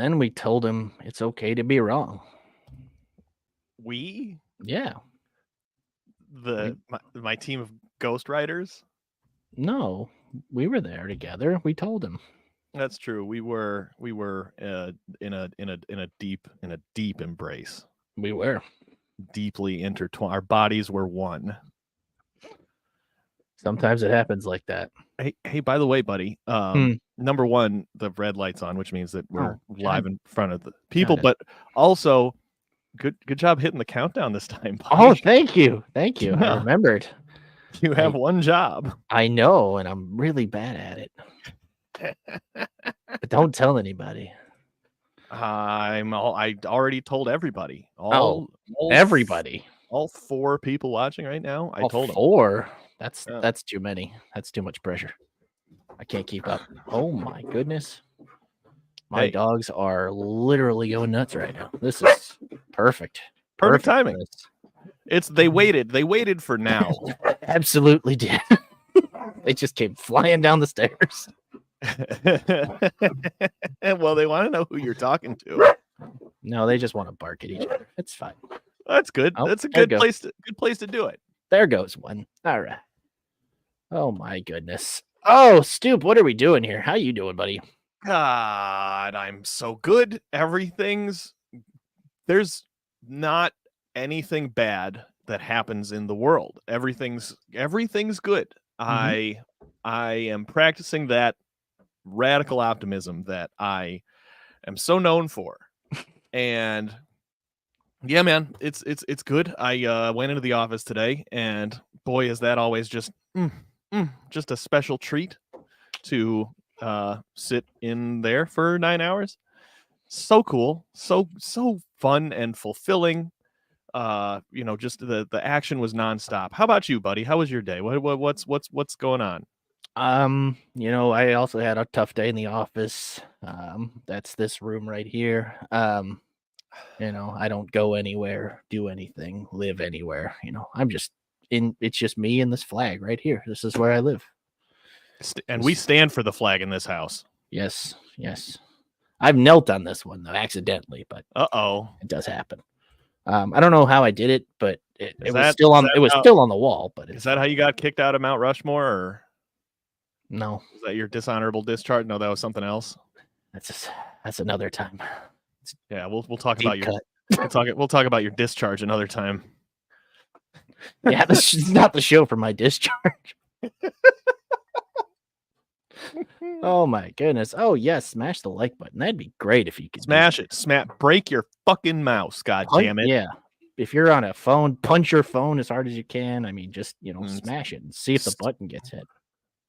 then we told him it's okay to be wrong. We? Yeah. My team of ghostwriters? No, we were there together. We told him. That's true. We were in a deep embrace. We were deeply intertwined. Our bodies were one. Sometimes it happens like that. Hey, by the way, buddy, number one, the red light's on, which means that we're live in front of the people, but also good job hitting the countdown this time, buddy. Oh, thank you. I remembered. You have one job. I know, and I'm really bad at it. But don't tell anybody. I already told everybody. Everybody. All 4 people watching right now. I told them. 4. That's too many. That's too much pressure. I can't keep up. Oh my goodness. My dogs are literally going nuts right now. This is perfect. Perfect timing. They waited for now. Absolutely did. They just came flying down the stairs. Well, they want to know who you're talking to. No, they just want to bark at each other. It's fine. That's good. That's a good place to do it. There goes one. All right. Oh my goodness. Oh, Stoop, what are we doing here? How you doing, buddy? God, I'm so good. There's not anything bad that happens in the world. Everything's good. I am practicing that radical optimism that I am so known for. And yeah, man, it's good. I went into the office today, and boy, is that always just a special treat to sit in there for 9 hours. So cool, so fun and fulfilling. Just the action was nonstop. How about you, buddy? How was your day? What's going on? I also had a tough day in the office. That's this room right here. I don't go anywhere, do anything, live anywhere. I'm just it's just me and this flag right here. This is where I live. And we stand for the flag in this house. Yes. I've knelt on this one though, accidentally, but it does happen. I don't know how I did it, but it was still on the wall. But is that how you got kicked out of Mount Rushmore, or no? Is that your dishonorable discharge? No, that was something else. That's another time. Yeah, we'll talk about we'll talk about your discharge another time. Yeah, this is not the show for my discharge. Oh my goodness. Oh yes, smash the like button. That'd be great if you could smash it. Break your fucking mouse, god damn it. Yeah. If you're on a phone, punch your phone as hard as you can. I mean, just smash it and see if the button gets hit.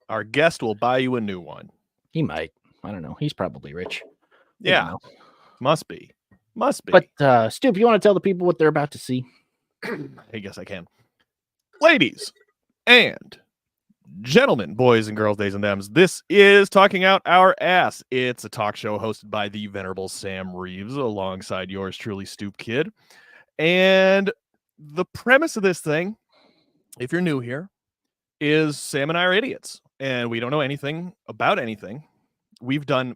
Our guest will buy you a new one. He might. I don't know. He's probably rich. Yeah. Must be. But Stoop, you want to tell the people what they're about to see? I guess I can. Ladies and gentlemen, boys and girls, days and thems, this is Talking Out Our Ass. It's a talk show hosted by the venerable Sam Reeves alongside yours truly, Stoop Kid. And the premise of this thing, if you're new here, is Sam and I are idiots and we don't know anything about anything. We've done,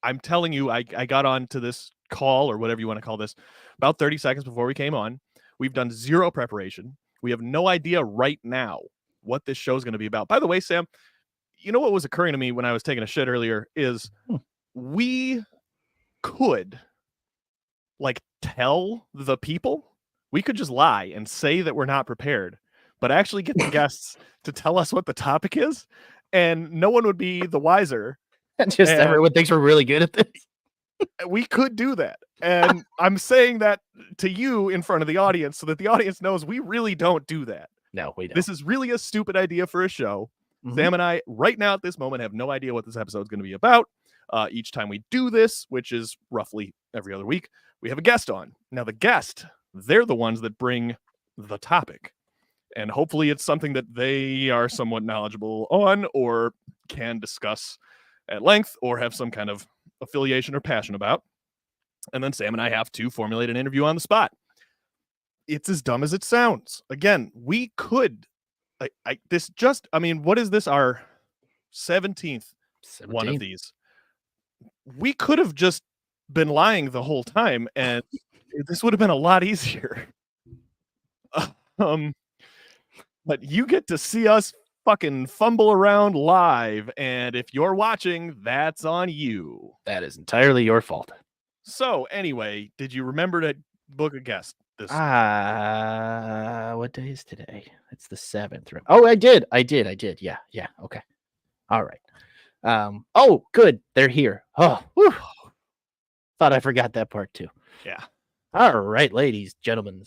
I'm telling you, I got on to this call or whatever you want to call this about 30 seconds before we came on. We've done zero preparation. We have no idea right now what this show is going to be about. By the way, Sam, you know what was occurring to me when I was taking a shit earlier is we could tell the people, we could just lie and say that we're not prepared, but actually get the guests to tell us what the topic is, and no one would be the wiser. Everyone thinks we're really good at this. We could do that. And I'm saying that to you in front of the audience so that the audience knows we really don't do that. No, we don't. This is really a stupid idea for a show. Sam and I, right now at this moment, have no idea what this episode is going to be about. Each time we do this, which is roughly every other week, we have a guest on. Now, the guest, they're the ones that bring the topic. And hopefully it's something that they are somewhat knowledgeable on or can discuss at length or have some kind of affiliation or passion about. And then Sam and I have to formulate an interview on the spot. It's as dumb as it sounds. Again, we could, what is this? Our 17th one of these. We could have just been lying the whole time, and this would have been a lot easier. But you get to see us fucking fumble around live, and if you're watching, that's on you. That is entirely your fault. So anyway, did you remember to book a guest this? What day is today? It's the 7th. Oh, I did. Yeah. Okay. All right. Oh, good. They're here. Oh, whew. Thought I forgot that part too. Yeah. All right, ladies, gentlemen,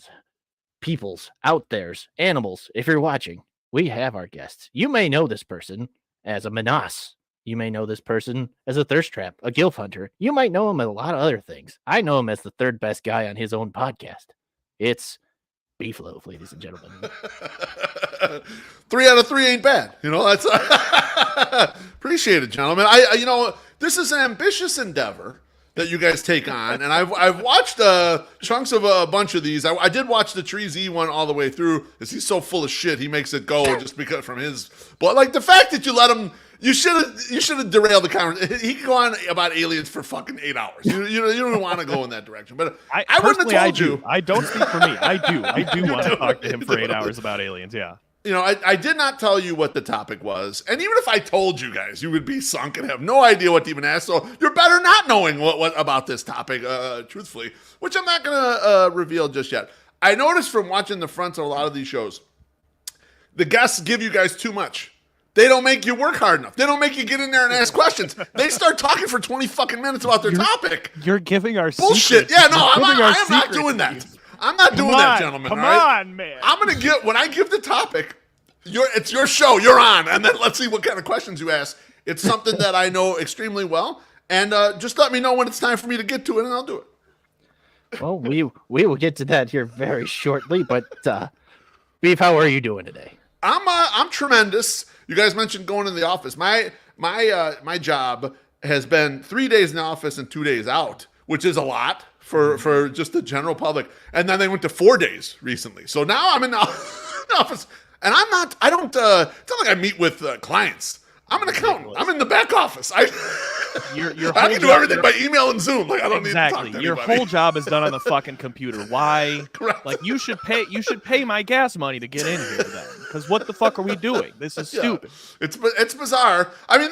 peoples, out there's, animals, if you're watching, we have our guests. You may know this person as a menace. You may know this person as a thirst trap, a GILF hunter. You might know him as a lot of other things. I know him as the third best guy on his own podcast. It's Beefloaf, ladies and gentlemen. 3 out of 3 ain't bad. That's appreciate it, gentlemen. This is an ambitious endeavor that you guys take on, and I've watched chunks of a bunch of these. I did watch the Trees E one all the way through, because he's so full of shit. He makes it go just because from his. But like the fact that you let him, you should have derailed the conversation. He could go on about aliens for fucking 8 hours. You don't want to go in that direction. But I wouldn't have told you. I don't speak for me. I do want to talk to him for 8 hours about aliens. Yeah. I did not tell you what the topic was. And even if I told you guys, you would be sunk and have no idea what to even ask. So you're better not knowing what about this topic, truthfully, which I'm not going to reveal just yet. I noticed from watching the fronts of a lot of these shows, the guests give you guys too much. They don't make you work hard enough. They don't make you get in there and ask questions. They start talking for 20 fucking minutes about their topic. You're giving our bullshit. Secrets. Yeah, no, I am not doing that. I'm not doing that, gentlemen. Come right? on, man. I'm going to when I give the topic, it's your show. You're on. And then let's see what kind of questions you ask. It's something that I know extremely well. And just let me know when it's time for me to get to it, and I'll do it. Well, we will get to that here very shortly. But, Beef, how are you doing today? I'm tremendous. You guys mentioned going in the office. My job has been 3 days in the office and 2 days out, which is a lot for just the general public. And then they went to 4 days recently. So now I'm in the office, and it's not like I meet with clients. I'm an accountant. I'm in the back office. I can do everything by email and Zoom. Like I don't need to talk to anybody. Your whole job is done on the fucking computer. Why? Correct. Like you should pay my gas money to get in here then. Because what the fuck are we doing? This is stupid. It's bizarre. I mean,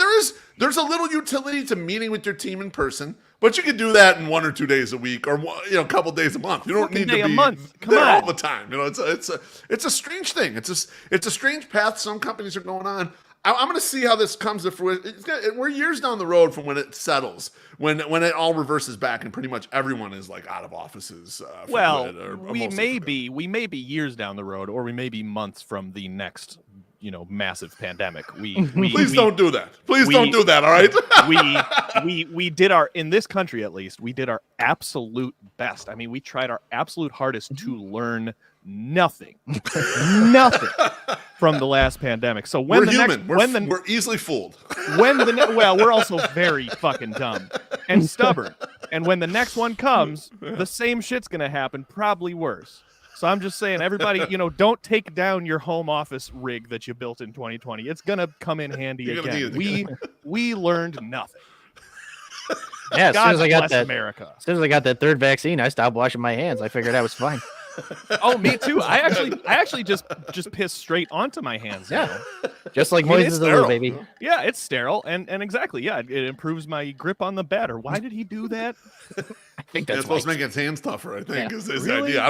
there's a little utility to meeting with your team in person, but you can do that in 1 or 2 days a week, or a couple days a month. You don't need to be a month. Come there on. all the time. It's a strange thing. It's a strange path some companies are going on. I'm going to see how this comes to fruition. We're years down the road from when it settles, when it all reverses back, and pretty much everyone is like out of offices. We may be years down the road, or we may be months from the next, massive pandemic. Please don't do that. Please don't do that. All right. we did in this country at least, we did our absolute best. I mean, we tried our absolute hardest to learn nothing from the last pandemic. So when we're easily fooled. We're also very fucking dumb and stubborn. And when the next one comes, the same shit's gonna happen, probably worse. So I'm just saying, everybody, don't take down your home office rig that you built in 2020. It's gonna come in handy again. We learned nothing. Yeah, as soon as I got that third vaccine, I stopped washing my hands. I figured I was fine. Oh, me too. I actually just piss straight onto my hands. Yeah, just like Moises the Little Baby. Yeah, it's sterile, and exactly. Yeah, it improves my grip on the batter. Why did he do that? I think that's supposed to make his hands tougher. I think is the idea.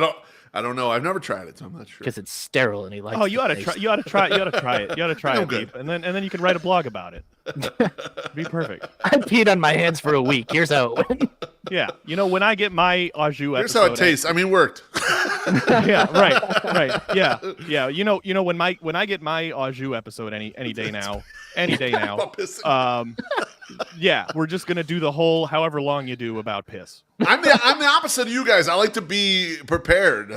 I don't know. I've never tried it, so I'm not sure. Because it's sterile, and he likes. Oh, you ought to try. You ought to try it. You ought to try it, Beef, and then you can write a blog about it. Be perfect. I peed on my hands for a week. Here's how it went. Yeah, when I get my au jus episode. Here's how it tastes. Worked. Yeah, right. Yeah. When I get my au jus episode any day now. Yeah, we're just gonna do the whole however long you do about piss. I'm the opposite of you guys. I like to be prepared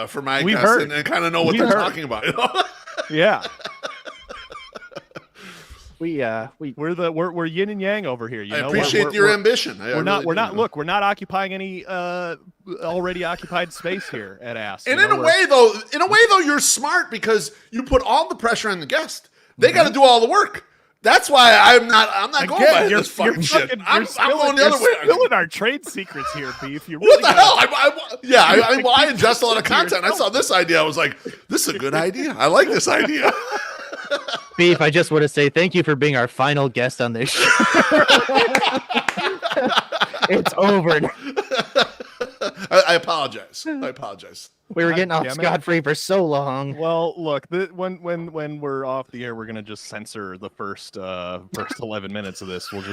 for my guests and kind of know what they're talking about. Yeah. We're yin and yang over here. I appreciate your ambition. We're not occupying any already occupied space here at Ask. And in a way though, you're smart because you put all the pressure on the guest. They got to do all the work. That's why I'm not going by Again, this fucking shit. I'm going the other way. You're spilling our trade secrets here, Beef. You What really the hell? I ingest a lot of to content. I saw this idea. I was like, this is a good idea. I like this idea. Beef, I just want to say thank you for being our final guest on this show. It's over. I apologize. We were getting off damn it. scot-free for so long. Well, look, when we're off the air, we're gonna just censor the first 11 minutes of this. We'll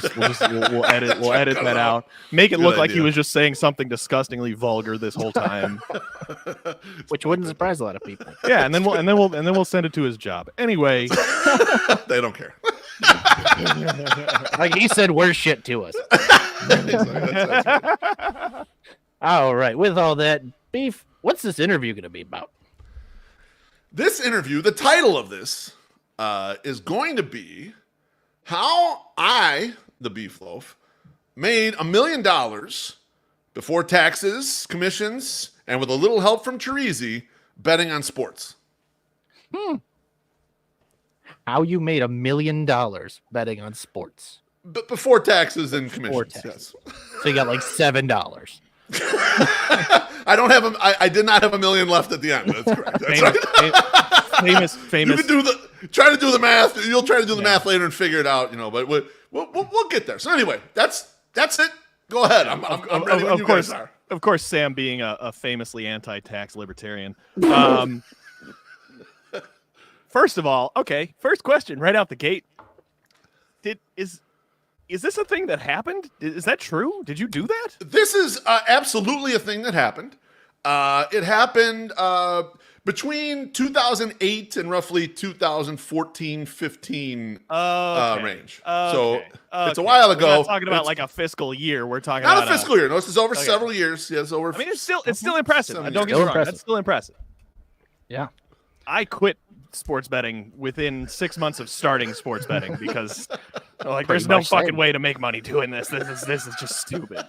edit that out. Make it Good look like he idea. was just saying something disgustingly vulgar this whole time. Which wouldn't surprise a lot of people. Yeah, and then we'll send it to his job. Anyway, They don't care. Like he said worse shit to us. That's right. All right. With all that, Beef, what's this interview going to be about? This interview, the title of this, is going to be how I, the Beefloaf, made $1 million before taxes, commissions, and with a little help from Chirizi, betting on sports. How you made $1 million betting on sports. But before taxes and Before commissions, taxes. So you got like $7. yes. I don't have I did not have $1 million left at the end. That's correct. That's right. famous. You can try to do the math. You'll try to do the math later and figure it out. But we'll get there. So anyway, that's it. Go ahead. I'm ready when you guys are. Of course, Sam being a famously anti-tax libertarian. First of all, okay, first question right out the gate. Is this a thing that happened? Is that true? Did you do that? This is absolutely a thing that happened. It happened between 2008 and roughly 2014-15 range. So it's a while ago. We're not talking about like a fiscal year. We're talking not about a fiscal year. No, this is over several years. Yes, over. I mean, it's still impressive. 7 Don't get years. me wrong. That's still impressive. Yeah. I quit sports betting within 6 months of starting sports betting because there's no fucking way to make money doing this. This is just stupid.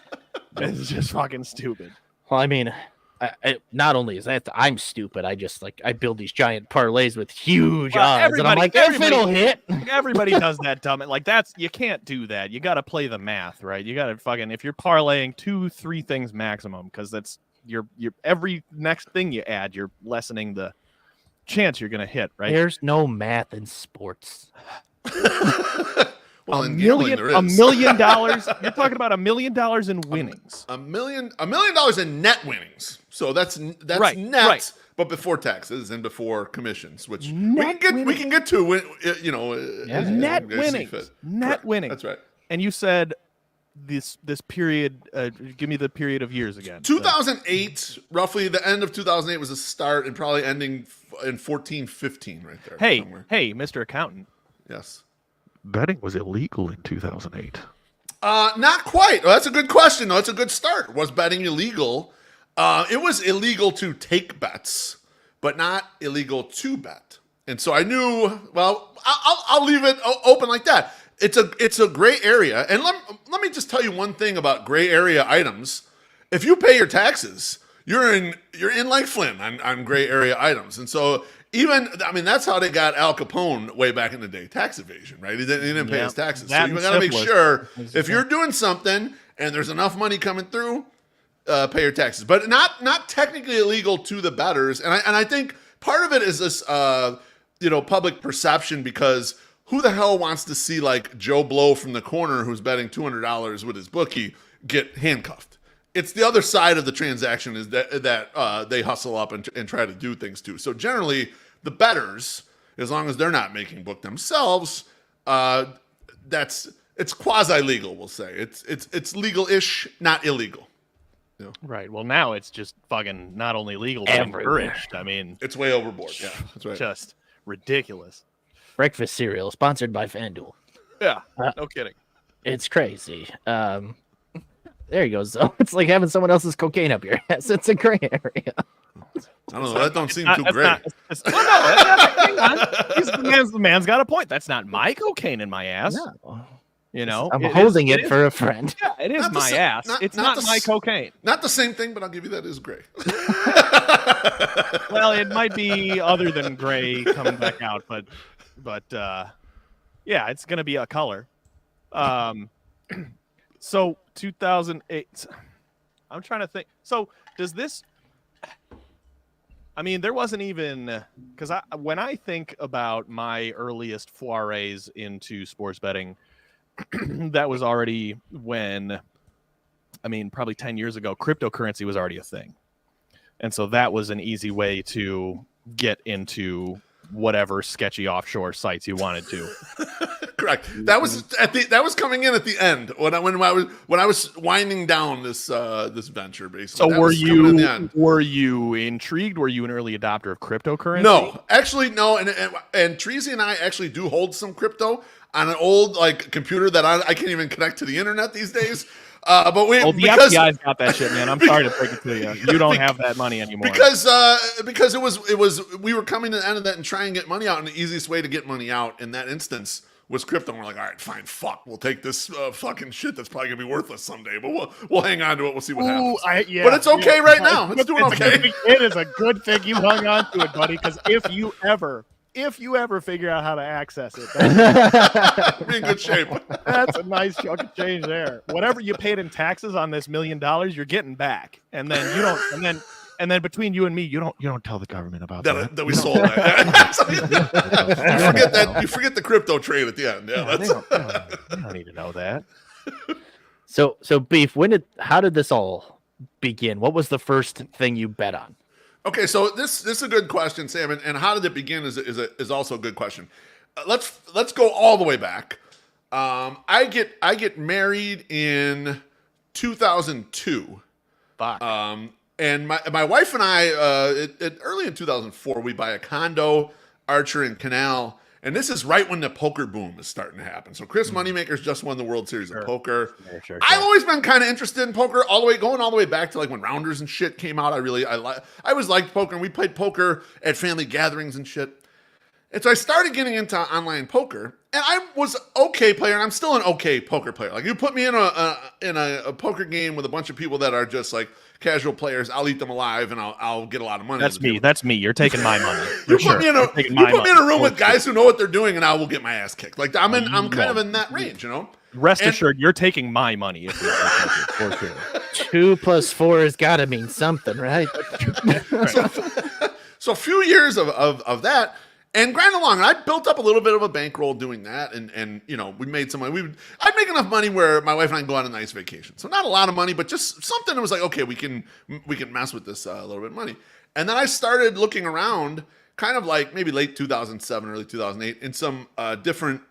This is just fucking stupid. Well, I mean, I not only is that I'm stupid, I just I build these giant parlays with huge odds, and I'm like, if it'll hit. Everybody does that dumb. You can't do that. You got to play the math, right? You got to fucking, if you're parlaying 2-3 things maximum, because that's your every next thing you add, you're lessening the chance you're gonna hit, right? There's no math in sports. Well, in gambling, there is. $1 million. You're talking about $1 million in winnings. $1 million in net winnings. So that's Right, net, right. but before taxes and before commissions, which we Net can get to. Net winnings. Net winnings. That's right. And you said this period. Give me the period of years again. 2008, roughly the end of 2008 was the start, and probably ending in 14-15 right there. Hey, somewhere. Mr. Accountant. Yes. Betting was illegal in 2008. Not quite. Well, that's a good question, though. It's a good start. Was betting illegal? It was illegal to take bets, but not illegal to bet. And so I knew. Well, I'll leave it open like that. It's a gray area. And let me just tell you one thing about gray area items. If you pay your taxes, you're in like Flynn on gray area items. And so that's how they got Al Capone way back in the day, tax evasion, right? He didn't pay his taxes. So you got to make sure if you're doing something and there's enough money coming through, pay your taxes. But not technically illegal to the bettors. And I think part of it is this public perception, because who the hell wants to see like Joe Blow from the corner who's betting $200 with his bookie get handcuffed? It's the other side of the transaction is that they hustle up and try to do things too. So generally, the bettors, as long as they're not making book themselves, it's quasi legal. We'll say it's legal-ish, not illegal. Right. Well, now it's just fucking not only legal but Everywhere. encouraged. I mean, It's way overboard. Yeah, that's right. just ridiculous. Breakfast cereal sponsored by FanDuel. Yeah. No kidding. It's crazy. There you go. So it's like having someone else's cocaine up your ass. It's a gray area. I don't know. That don't seem too great. Hang on. The man's got a point. That's not my cocaine in my ass. No. It I'm is- holding it for a friend. Yeah, it is Not the my sa- ass. not- It's not not the my s- cocaine. Not the same thing, but I'll give you that is gray. Well, it might be other than gray coming back out, but Yeah, it's going to be a color. So 2008. I'm trying to think. So does this? I mean, there wasn't even because when I think about my earliest forays into sports betting, that was already when, I mean, probably 10 years ago, cryptocurrency was already a thing. And so that was an easy way to get into whatever sketchy offshore sites you wanted to. Correct. That was that was coming in at the end when I was winding down this venture basically. So were you intrigued? Were you an early adopter of cryptocurrency? No, actually no. And Treasy and I actually do hold some crypto on an old like computer that I can't even connect to the internet these days. But the FBI's got that shit, man. I'm sorry to break it to you. You don't have that money anymore. Because it was we were coming to the end of that and trying to get money out, and the easiest way to get money out in that instance was crypto. And we're like, all right, fine, fuck, we'll take this fucking shit that's probably gonna be worthless someday, but we'll hang on to it. We'll see what happens. But it's okay right now. It's doing okay. It is a good thing you hung on to it, buddy. Because if you ever figure out how to access it, be in good shape. That's a nice chunk of change there. Whatever you paid in taxes on this $1 million, you're getting back, and then you don't, and then between you and me, you don't tell the government about that we sold that. You forget the crypto trade at the end. Yeah, they don't need to know that. So Beef, how did this all begin? What was the first thing you bet on? Okay, so this is a good question, Sam, and how did it begin is also a good question. Let's go all the way back. I get married in 2002. Fuck. And my wife and I, early in 2004, we buy a condo, Archer and Canal, and this is right when the poker boom is starting to happen. So Chris Moneymakers just won the World Series of Poker. Sure. I've always been kind of interested in poker, going all the way back to like when Rounders and shit came out. I always liked poker, and we played poker at family gatherings and shit. And so I started getting into online poker, and I was okay player, and I'm still an okay poker player. Like you put me in a poker game with a bunch of people that are just like casual players, I'll eat them alive, and I'll get a lot of money. That's me. You're taking my money. You put me in a room with guys who know what they're doing, and I will get my ass kicked. Like I'm kind of in that range, you know. Rest assured, you're taking my money. If you for sure. 2 + 4 has got to mean something, right? So a few years of that. And grind along. And I built up a little bit of a bankroll doing that, and you know, we made some money. I'd make enough money where my wife and I can go on a nice vacation. So not a lot of money, but just something that was like, okay, we can mess with this a little bit of money. And then I started looking around, kind of like maybe late 2007, early 2008, in some different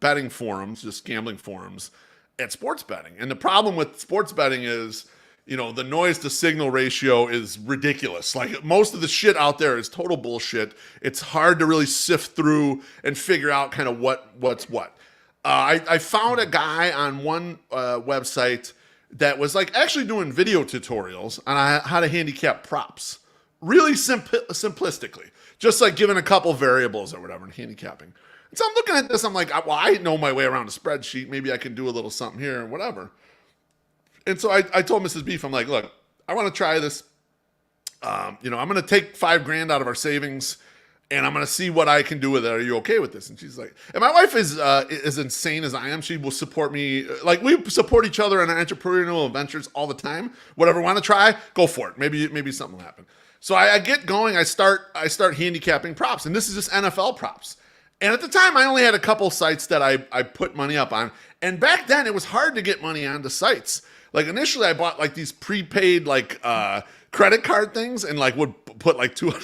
betting forums, just gambling forums, at sports betting. And the problem with sports betting is, you know, the noise to signal ratio is ridiculous. Like most of the shit out there is total bullshit. It's hard to really sift through and figure out kind of what's what. I found a guy on one website that was like actually doing video tutorials on how to handicap props. Really simplistically. Just like giving a couple variables or whatever and handicapping. And so I'm looking at this, I'm like, well, I know my way around a spreadsheet. Maybe I can do a little something here and whatever. And so I told Mrs. Beef, I'm like, look, I want to try this. You know, I'm going to take $5,000 out of our savings, and I'm going to see what I can do with it. Are you okay with this? And she's like, and my wife is as insane as I am. She will support me. Like we support each other in our entrepreneurial ventures all the time. Whatever we want to try, go for it. Maybe something will happen. So I get going. I start handicapping props, and this is just NFL props. And at the time, I only had a couple sites that I put money up on. And back then, it was hard to get money onto sites. Like initially I bought like these prepaid like credit card things and like would put like 200.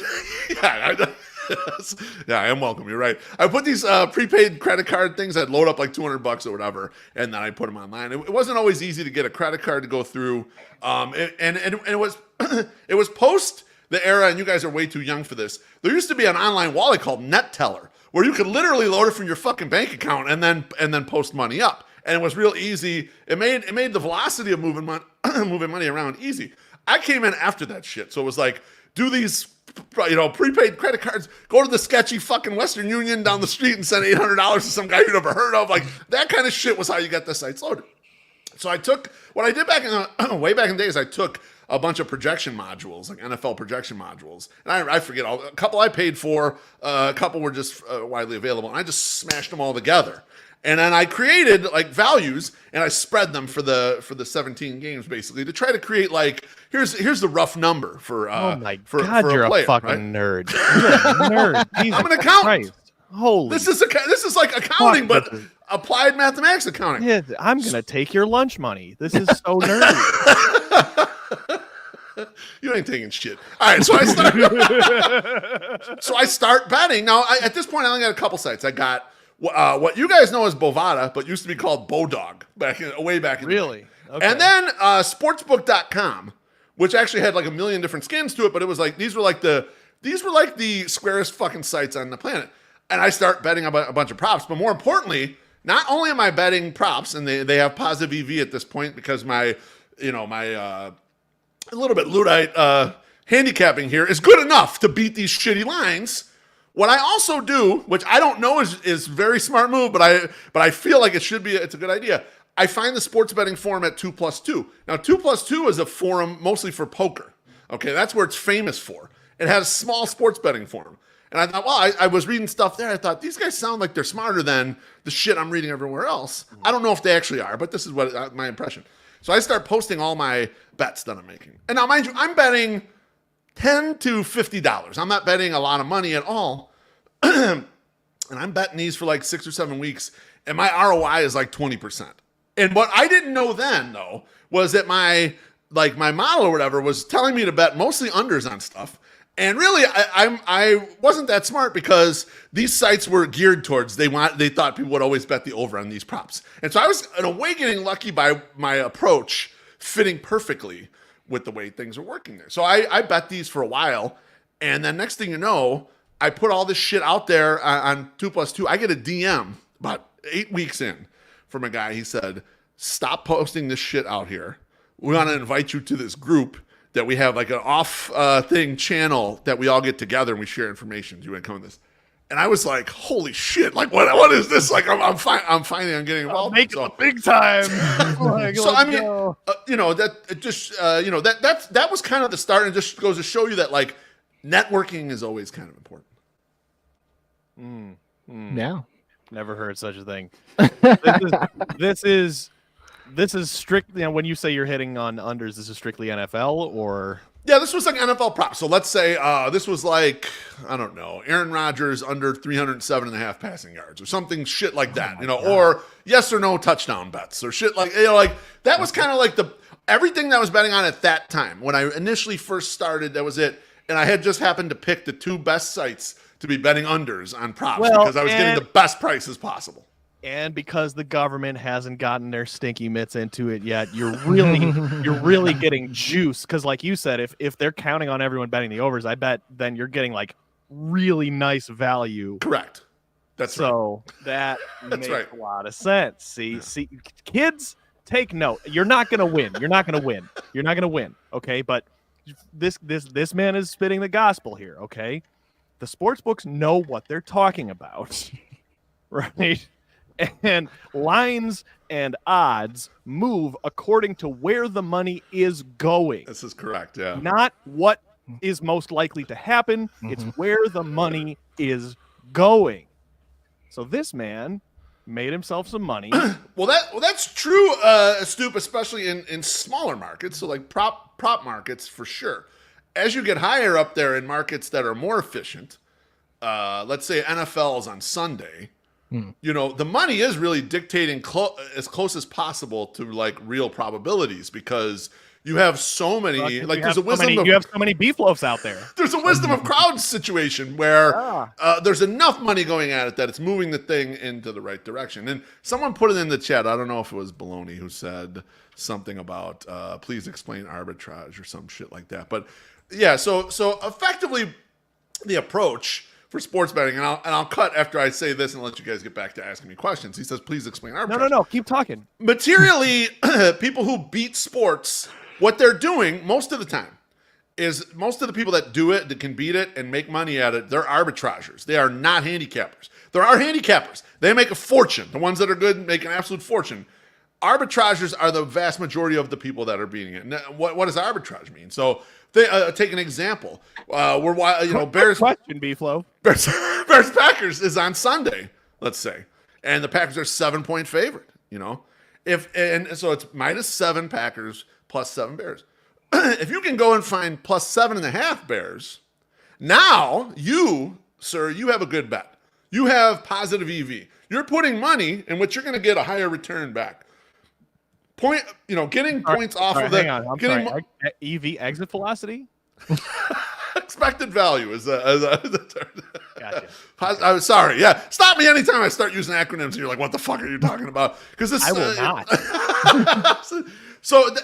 Yeah, I am welcome. You're right. I put these prepaid credit card things that load up like $200 or whatever, and then I put them online. It wasn't always easy to get a credit card to go through, and it was it was post the era, and you guys are way too young for this. There used to be an online wallet called NetTeller where you could literally load it from your fucking bank account and then post money up. And it was real easy. It made the velocity of moving money around easy. I came in after that shit. So it was like, do these, you know, prepaid credit cards, go to the sketchy fucking Western Union down the street and send $800 to some guy you never heard of. Like that kind of shit was how you got the sites loaded. So I took, what I did back in way back in the days, I took a bunch of projection modules, like NFL projection modules. And I forget, a couple I paid for, a couple were just widely available. And I just smashed them all together. And then I created like values, and I spread them for the 17 games basically to try to create like here's the rough number for oh my for God, for you're a player, a fucking right? nerd. You're a nerd. Jesus I'm an accountant. Christ. Holy. This is like accounting, Fuck, but applied mathematics accounting. yeah, I'm gonna take your lunch money. This is so nerdy. You ain't taking shit. All right, so I start betting. Now, at this point, I only got a couple sites. I got what you guys know as Bovada, but used to be called Bodog way back in the day. Really? Okay. And then sportsbook.com, which actually had like a million different skins to it, but it was like these were like the squarest fucking sites on the planet. And I start betting a bunch of props, but more importantly, not only am I betting props, and they have positive EV at this point because my a little bit Luddite handicapping here is good enough to beat these shitty lines. What I also do, which I don't know is very smart move, but I feel like it's a good idea. I find the sports betting forum at 2+2. Now 2+2 is a forum mostly for poker. Okay, that's where it's famous for. It has a small sports betting forum. And I thought, well, I was reading stuff there. I thought, these guys sound like they're smarter than the shit I'm reading everywhere else. I don't know if they actually are, but this is what my impression. So I start posting all my bets that I'm making. And now, mind you, I'm betting $10 to $50. I'm not betting a lot of money at all. And I'm betting these for like 6 or 7 weeks. And my ROI is like 20%. And what I didn't know then, though, was that my model or whatever was telling me to bet mostly unders on stuff. And really, I wasn't that smart because these sites were geared towards they thought people would always bet the over on these props. And so I was in a way getting lucky by my approach fitting perfectly with the way things are working there. So I bet these for a while, and then next thing you know, I put all this shit out there on 2+2. I get a DM about 8 weeks in from a guy. He said, "Stop posting this shit out here. We want to invite you to this group that we have like an off thing channel that we all get together and we share information. Do you want to come in this?" And I was like, "Holy shit! Like, what is this? Like, I'm finally getting involved. Make it the big time." So I mean, that was kind of the start, and just goes to show you that like networking is always kind of important. Yeah. Never heard such a thing. This is strictly, when you say you're hitting on unders, this is strictly NFL or? Yeah, this was like NFL props. So let's say this was like, I don't know, Aaron Rodgers under 307.5 passing yards or something shit like that, or yes or no touchdown bets or shit like, like that was kind of like everything that I was betting on at that time. When I initially first started, that was it. And I had just happened to pick the 2 best sites to be betting unders on props because I was getting the best prices possible. And because the government hasn't gotten their stinky mitts into it yet, you're really getting juice. Because like you said, if they're counting on everyone betting the overs, I bet then you're getting like really nice value. Correct. That's so right. That That's makes right. a lot of sense. See, kids, take note. You're not gonna win. You're not gonna win. Okay, but this man is spitting the gospel here. Okay, the sports books know what they're talking about, right? And lines and odds move according to where the money is going. This is correct, yeah. Not what is most likely to happen. It's where the money is going. So this man made himself some money. Well, that's true, Stoop, especially in smaller markets. So like prop markets for sure. As you get higher up there in markets that are more efficient, let's say NFL is on Sunday. The money is really dictating as close as possible to like real probabilities because you have so many. There's a wisdom. You have so many beefloafs out there. There's a wisdom of crowds situation where there's enough money going at it that it's moving the thing into the right direction. And someone put it in the chat. I don't know if it was Baloney who said something about please explain arbitrage or some shit like that. But yeah, so effectively the approach for sports betting, and I'll cut after I say this and let you guys get back to asking me questions. He says, please explain arbitrage. No, keep talking. Materially, people who beat sports, what they're doing most of the time is most of the people that do it, that can beat it and make money at it, they're arbitragers. They are not handicappers. There are handicappers. They make a fortune. The ones that are good make an absolute fortune. arbitragers are the vast majority of the people that are beating it. Now, what does arbitrage mean? So take an example. Bears question, Beefloaf. Bears Packers is on Sunday, let's say, and the Packers are 7-point favorite. So it's -7 Packers plus 7 Bears. If you can go and find plus 7.5 Bears, now you, sir, you have a good bet. You have positive EV. You're putting money in which you're going to get a higher return back. Getting points off of that. Hang on, I'm sorry. EV exit velocity? Expected value is a term. Gotcha. I'm sorry. Yeah. Stop me anytime I start using acronyms and you're like, what the fuck are you talking about? Because this I will not.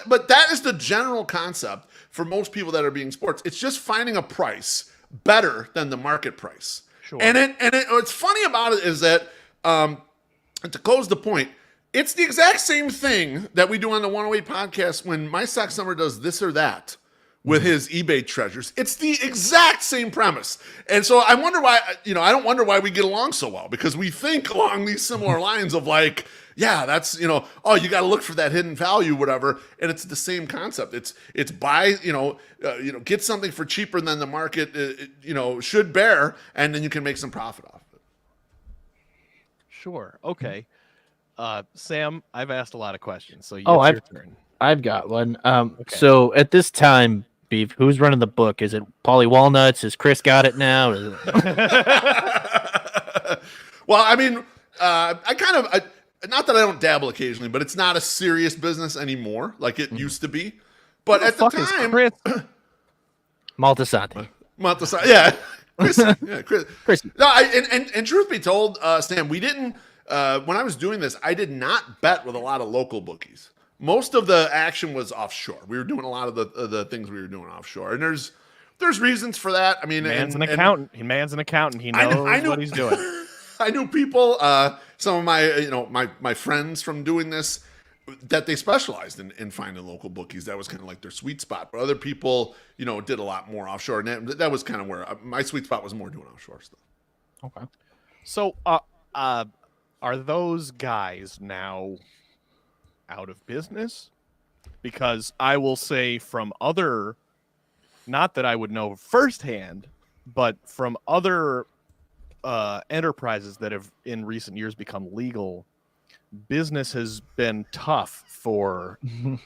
But that is the general concept for most people that are being sports. It's just finding a price better than the market price. Sure. And what's funny about it is that, to close the point, it's the exact same thing that we do on the 108 podcast when My Stock Summer does this or that with his eBay treasures. It's the exact same premise. And so I wonder why, I don't wonder why we get along so well, because we think along these similar lines of like, yeah, that's, you got to look for that hidden value, whatever. And it's the same concept. It's buy, get something for cheaper than the market, should bear, and then you can make some profit off it. Sure. Okay. Sam, I've asked a lot of questions, so your turn. I've got one. So at this time, Beef, who's running the book? Is it Paulie Walnuts? Has Chris got it now? Is it... Well, I mean, not that I don't dabble occasionally, but it's not a serious business anymore like it used to be. But at the time, Chris? Maltasante. Yeah. Chris. No, and truth be told, Sam, we didn't, when I was doing this, I did not bet with a lot of local bookies. Most of the action was offshore. We were doing a lot of the things we were doing offshore. And there's reasons for that. I mean, Man's an accountant. He knows what he's doing. I knew people, some of my my friends from doing this, that they specialized in finding local bookies. That was kind of like their sweet spot. But other people, did a lot more offshore. And that was kind of where my sweet spot was more doing offshore stuff. Okay. So are those guys now out of business? Because I will say from other, not that I would know firsthand, but from other enterprises that have in recent years become legal, business has been tough for, I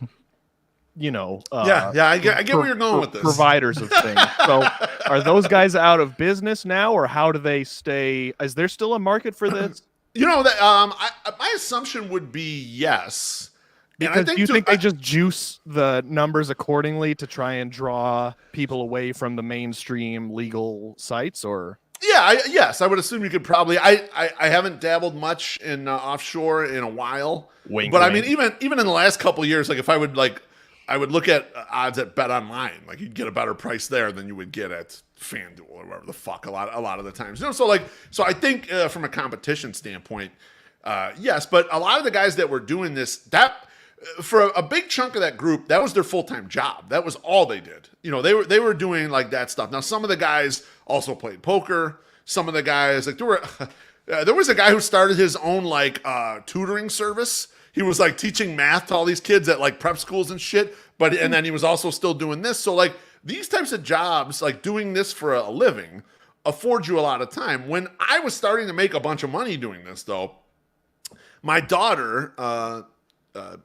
get where you're going with this. Providers of things. So are those guys out of business now, or how do they stay? Is there still a market for this? My assumption would be yes. Because do you think they just juice the numbers accordingly to try and draw people away from the mainstream legal sites, or? Yeah, yes, I would assume you could probably. I haven't dabbled much in offshore in a while, Wink, but wink. I mean, even in the last couple of years, like if I would look at odds at Bet Online, like you'd get a better price there than you would get at FanDuel or whatever the fuck a lot of the times. So I think from a competition standpoint, yes, but a lot of the guys that were doing this, that for a big chunk of that group, that was their full-time job. That was all they did. They were doing like that stuff. Now some of the guys also played poker. Some of the guys, like there was a guy who started his own like tutoring service. He was like teaching math to all these kids at like prep schools and shit. And then he was also still doing this. So like these types of jobs, like doing this for a living, afford you a lot of time. When I was starting to make a bunch of money doing this, though, my daughter,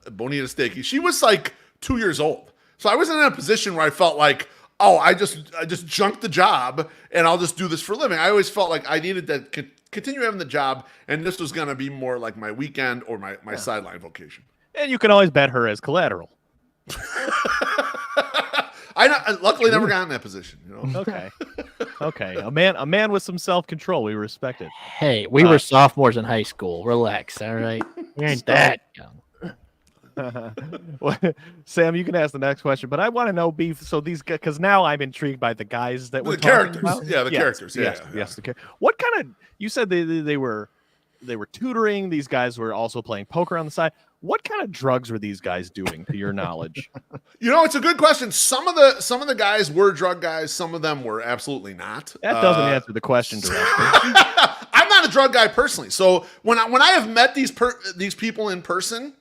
Bonita Stakey, she was like 2 years old. So I wasn't in a position where I felt like, oh, I just junked the job and I'll just do this for a living. I always felt like I needed to continue having the job, and this was going to be more like my weekend or my sideline vocation. And you can always bet her as collateral. I luckily never got in that position. Okay. A man with some self-control. We respect it. Hey, we were sophomores in high school. Relax, all right? We ain't that young. Well, Sam, you can ask the next question, but I want to know, Beef. So these, because now I'm intrigued by the guys that we're characters. About. Yeah, the characters. Yes. What kind of? You said they were tutoring. These guys were also playing poker on the side. What kind of drugs were these guys doing, to your knowledge? It's a good question. Some of the guys were drug guys. Some of them were absolutely not. That doesn't answer the question directly. I'm not a drug guy personally. So when I have met these people in person,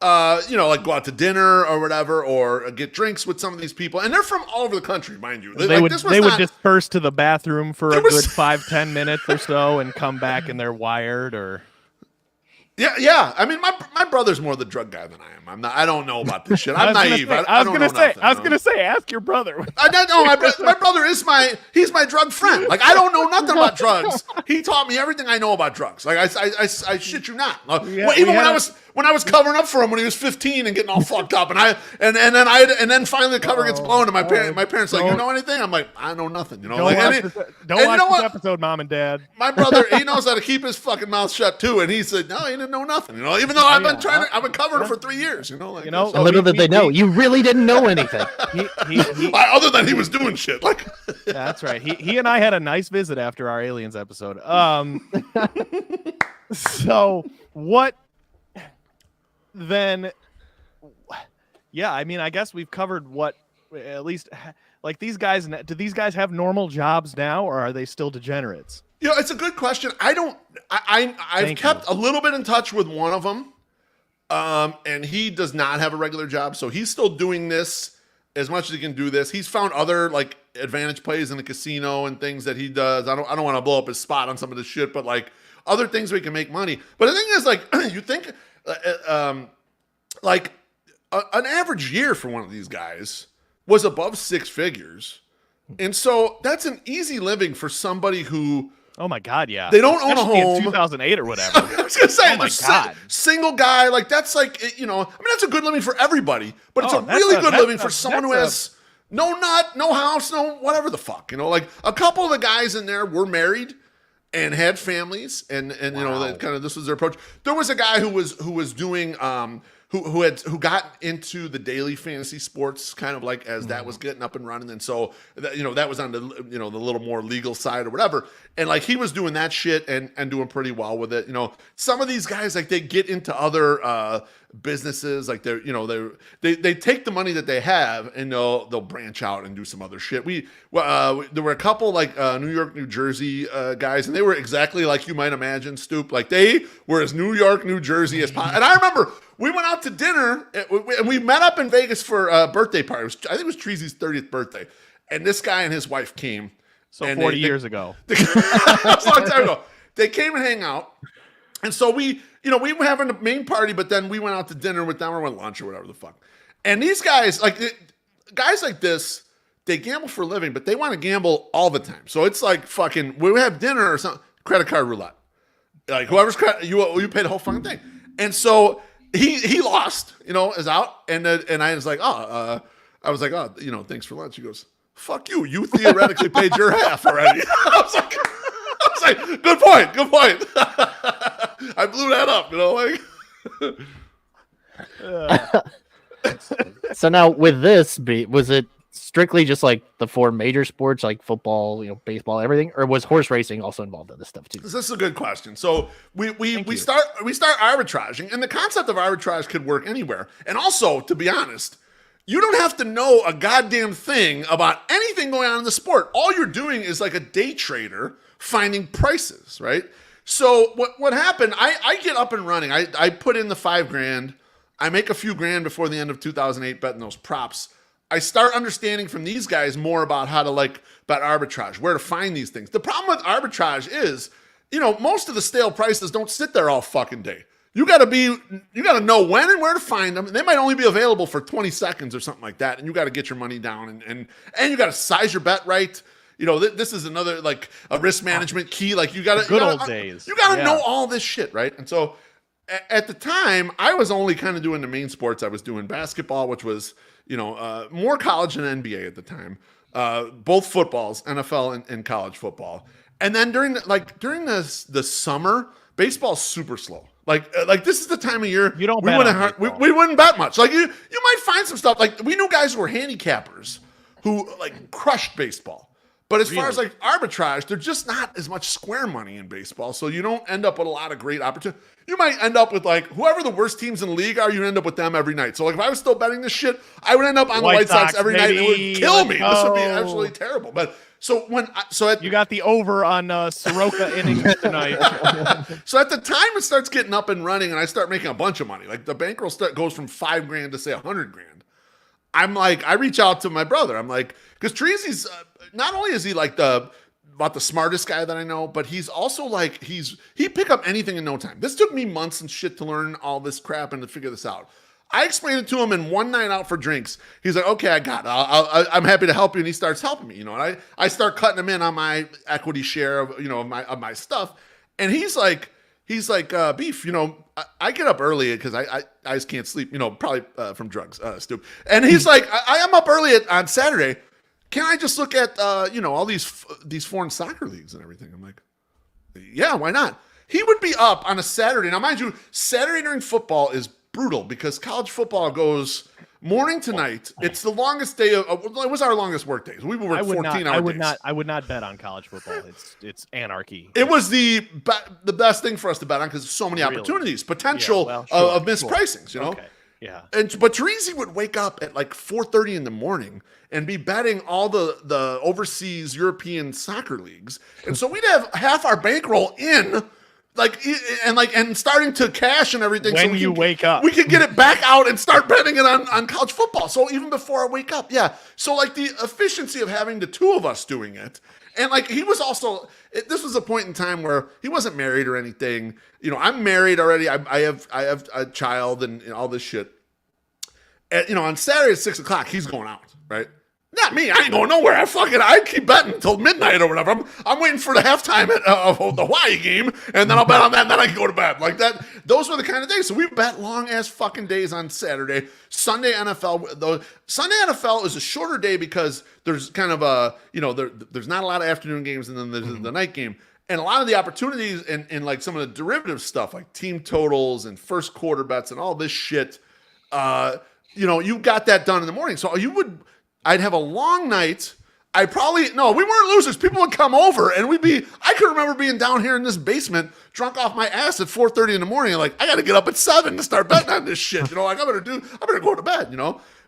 like go out to dinner or whatever, or get drinks with some of these people, and they're from all over the country, mind you. They would disperse to the bathroom for a good 5-10 minutes or so, and come back and they're wired or. Yeah. I mean, my brother's more the drug guy than I am. I don't know about this shit. I'm naive. I was gonna say, ask your brother. I don't know. My brother is he's my drug friend. Like, I don't know nothing about drugs. He taught me everything I know about drugs. Like, I shit you not. When I was covering up for him when he was 15 and getting all fucked up, and then finally the cover gets blown, and my parents like, you know anything? I'm like, I know nothing. You know, don't watch this episode, Mom and Dad. My brother, he knows how to keep his fucking mouth shut too, and he said, no, he didn't know nothing. You know, even though I've been covering it for 3 years. You know, like, and little did they know, you really didn't know anything. Other than he was doing shit. Like, that's right. He and I had a nice visit after our aliens episode. So what? Then, yeah, I mean, I guess we've covered what, at least, like, these guys, do these guys have normal jobs now, or are they still degenerates? You know, it's a good question. I've kept a little bit in touch with one of them, and he does not have a regular job, so he's still doing this as much as he can do this. He's found other, like, advantage plays in the casino and things that he does. I don't want to blow up his spot on some of this shit, but, like, other things where he can make money. But the thing is, like, you think... like an average year for one of these guys was above 6 figures. And so that's an easy living for somebody who, oh my God, yeah, they don't own a home. In 2008 or whatever. I was gonna say, oh my God. Single guy, like, that's like, you know, I mean, that's a good living for everybody, but it's a really good living for someone who has no nut, no house, no whatever the fuck, you know. Like, a couple of the guys in there were married and had families, and you know, that kind of, this was their approach. There was a guy who was doing who got into the daily fantasy sports, kind of like as that was getting up and running, and so that, you know, that was on the, you know, the little more legal side or whatever, and like he was doing that shit and doing pretty well with it. You know, some of these guys, like, they get into other businesses, like they're, you know, they take the money that they have and they'll branch out and do some other shit. There were a couple, like, New York, New Jersey guys, and they were exactly like you might imagine, Stoop. Like, they were as New York, New Jersey as possible. And I remember we went out to dinner and we met up in Vegas for a birthday party. I think it was Treasy's 30th birthday, and this guy and his wife came. So 40 years ago. That's a long time ago. They came and hang out, and so we were having a main party, but then we went out to dinner with them or went lunch or whatever the fuck. And these guys, guys like this, they gamble for a living, but they want to gamble all the time. So it's like fucking, we have dinner or something, credit card roulette. Like, whoever's you pay the whole fucking thing. And so he lost, you know, is out, and I was like, you know, thanks for lunch. He goes, fuck you. You theoretically paid your half already. I was like, good point. I blew that up, you know, like. So now with this, was it strictly just like the 4 major sports, like football, you know, baseball, everything, or was horse racing also involved in this stuff too? This is a good question. So we start arbitraging, and the concept of arbitrage could work anywhere. And also, to be honest, you don't have to know a goddamn thing about anything going on in the sport. All you're doing is like a day trader finding prices, right? So what happened, I get up and running. I put in the $5,000. I make a few grand before the end of 2008 betting those props. I start understanding from these guys more about how to, like, bet arbitrage, where to find these things. The problem with arbitrage is, you know, most of the stale prices don't sit there all fucking day. You got to know when and where to find them. And they might only be available for 20 seconds or something like that. And you got to get your money down and you got to size your bet right. You know, this is another, like, a risk management key. Like, you got to, good old days. You got to know all this shit, right? And so at the time, I was only kind of doing the main sports. I was doing basketball, which was, you know, more college than NBA at the time. Both footballs, NFL and college football. And then during the summer, baseball's super slow. Like this is the time of year you don't we wouldn't bet much. Like, you might find some stuff. Like, we knew guys who were handicappers who, like, crushed baseball. But as far as, like, arbitrage, there's just not as much square money in baseball, so you don't end up with a lot of great opportunity. You might end up with, like, whoever the worst teams in the league are, you end up with them every night. So, like, if I was still betting this shit, I would end up on the White Sox every night, and it would kill me. This would be absolutely terrible. But You got the over on Soroka innings tonight. So at the time it starts getting up and running, and I start making a bunch of money. Like the bankroll goes from $5,000 to say $100,000. I'm like, I reach out to my brother. I'm like, because Treasy's not only is he like about the smartest guy that I know, but he's also like he pick up anything in no time. This took me months and shit to learn all this crap and to figure this out. I explained it to him in one night out for drinks. He's like, okay, I got it. I'm happy to help you. And he starts helping me, and I start cutting him in on my equity share of my stuff. And he's like, Beef, I get up early because I just can't sleep, probably from drugs, Stu. And he's like, I am up early on Saturday. Can I just look at, all these foreign soccer leagues and everything? I'm like, yeah, why not? He would be up on a Saturday. Now, mind you, Saturday during football is brutal because college football goes morning to night. It's the longest day it was our longest work days. We would work 14-hour days. I would not bet on college football. It's anarchy. It was the best thing for us to bet on because there's so many opportunities, potential of mispricings, Okay. Yeah. But Teresi would wake up at like 4:30 in the morning and be betting all the overseas European soccer leagues. And so we'd have half our bankroll in and starting to cash and everything. When you wake up, we could get it back out and start betting it on college football. So even before I wake up, yeah. So like the efficiency of having the two of us doing it, and like he was also. This was a point in time where he wasn't married or anything. I'm married already. I have a child and all this shit. And, on Saturday at 6:00, he's going out, right? Not me. I ain't going nowhere. I keep betting until midnight or whatever. I'm waiting for the halftime of the Hawaii game, and then I'll bet on that, and then I can go to bed. Like that. Those were the kind of days. So we bet long ass fucking days on Saturday. Sunday NFL is a shorter day because there's kind of there's not a lot of afternoon games, and then there's the night game. And a lot of the opportunities in like some of the derivative stuff, like team totals and first quarter bets and all this shit, you got that done in the morning. So I'd have a long night. We weren't losers. People would come over and I could remember being down here in this basement, drunk off my ass at 4:30 in the morning. And like, I got to get up at 7 to start betting on this shit. Like I better go to bed,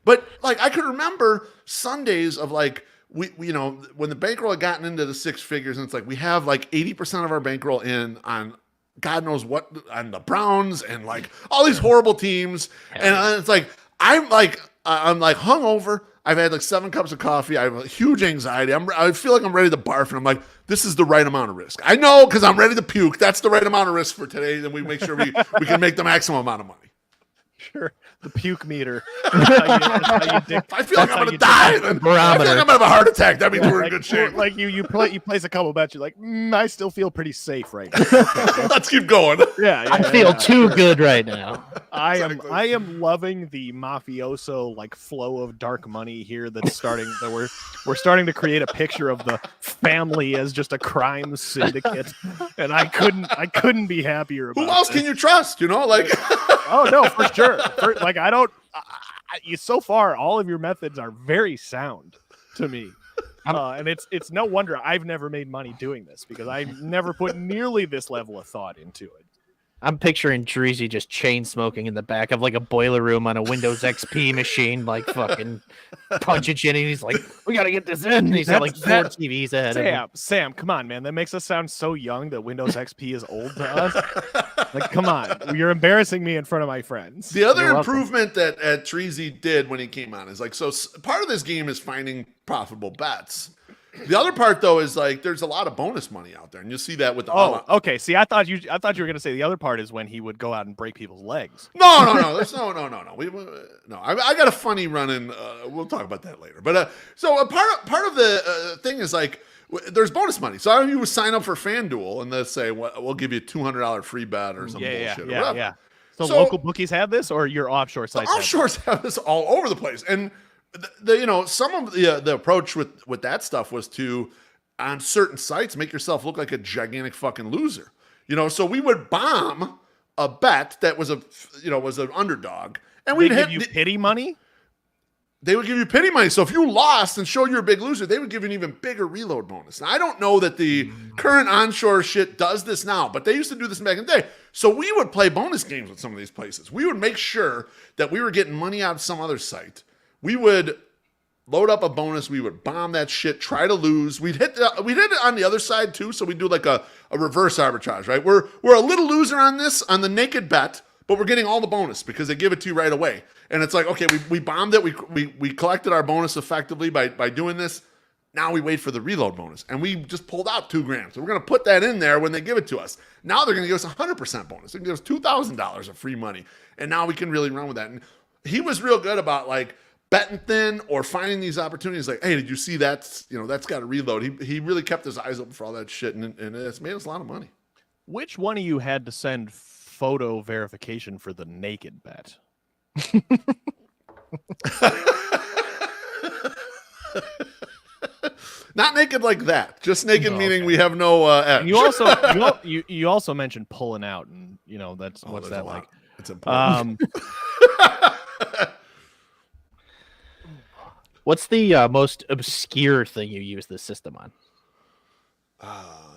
But like, I could remember Sundays of like, we when the bankroll had gotten into the six figures, and it's like, we have like 80% of our bankroll in on God knows what, on the Browns and like all these horrible teams. And it's like, I'm like hungover. I've had like 7 cups of coffee. I have a huge anxiety. I feel like I'm ready to barf, and I'm like, this is the right amount of risk. I know because I'm ready to puke. That's the right amount of risk for today. Then we make sure we can make the maximum amount of money. Sure. The puke meter. I feel like I'm going to die. Then I feel like I'm going to have a heart attack. That means we're in good shape. Like you place a couple bets. You're like, I still feel pretty safe right now. Let's keep going. I feel too good right now. I am loving the mafioso like flow of dark money here that's starting. That we're starting to create a picture of the family as just a crime syndicate, and I couldn't be happier about it. Who else can you trust? Oh no, for sure. So far, all of your methods are very sound to me. And it's no wonder I've never made money doing this because I never put nearly this level of thought into it. I'm picturing Dreezy just chain smoking in the back of like a boiler room on a Windows XP machine, like fucking punching shit. And he's like, we got to get this in. And he's got like 4 TVs ahead of him. Sam, come on, man. That makes us sound so young that Windows XP is old to us. Like, come on. You're embarrassing me in front of my friends. The other improvement that Treasy did when he came on is like, so part of this game is finding profitable bets. The other part, though, is like there's a lot of bonus money out there, and you'll see that with the. Okay. See, I thought you were going to say the other part is when he would go out and break people's legs. No. There's no. I got a funny run-in. We'll talk about that later. But so part of the thing is like there's bonus money. So I don't know, you would sign up for FanDuel, and they'll say we'll give you a $200 free bet or some bullshit. Yeah. So local bookies have this, or your offshore sites? Offshores have this all over the place, and. Some of the approach with that stuff was to, on certain sites, make yourself look like a gigantic fucking loser. So we would bomb a bet that was was an underdog, and we'd give you pity money. They would give you pity money. So if you lost and showed you're a big loser, they would give you an even bigger reload bonus. Now I don't know that the current onshore shit does this now, but they used to do this back in the day. So we would play bonus games with some of these places. We would make sure that we were getting money out of some other site. We would, load up a bonus. We would bomb that shit, try to lose. We'd hit it on the other side too. So we do like a reverse arbitrage, right? We're a little loser on this, on the naked bet, but we're getting all the bonus because they give it to you right away. And it's like, okay, we bombed it. We collected our bonus effectively by doing this. Now we wait for the reload bonus. And we just pulled out $2,000. So we're going to put that in there when they give it to us. Now they're going to give us 100% bonus. They're going to give us $2,000 of free money. And now we can really run with that. And he was real good about like betting thin or finding these opportunities. Like, hey, did you see that? You know, that's got to reload. He really kept his eyes open for all that shit. And it's made us a lot of money. Which one of you had to send photo verification for the naked bet? Not naked like that. Just naked, meaning we have no edge. You also mentioned pulling out, and you know what's that like? It's important. What's the most obscure thing you use this system on?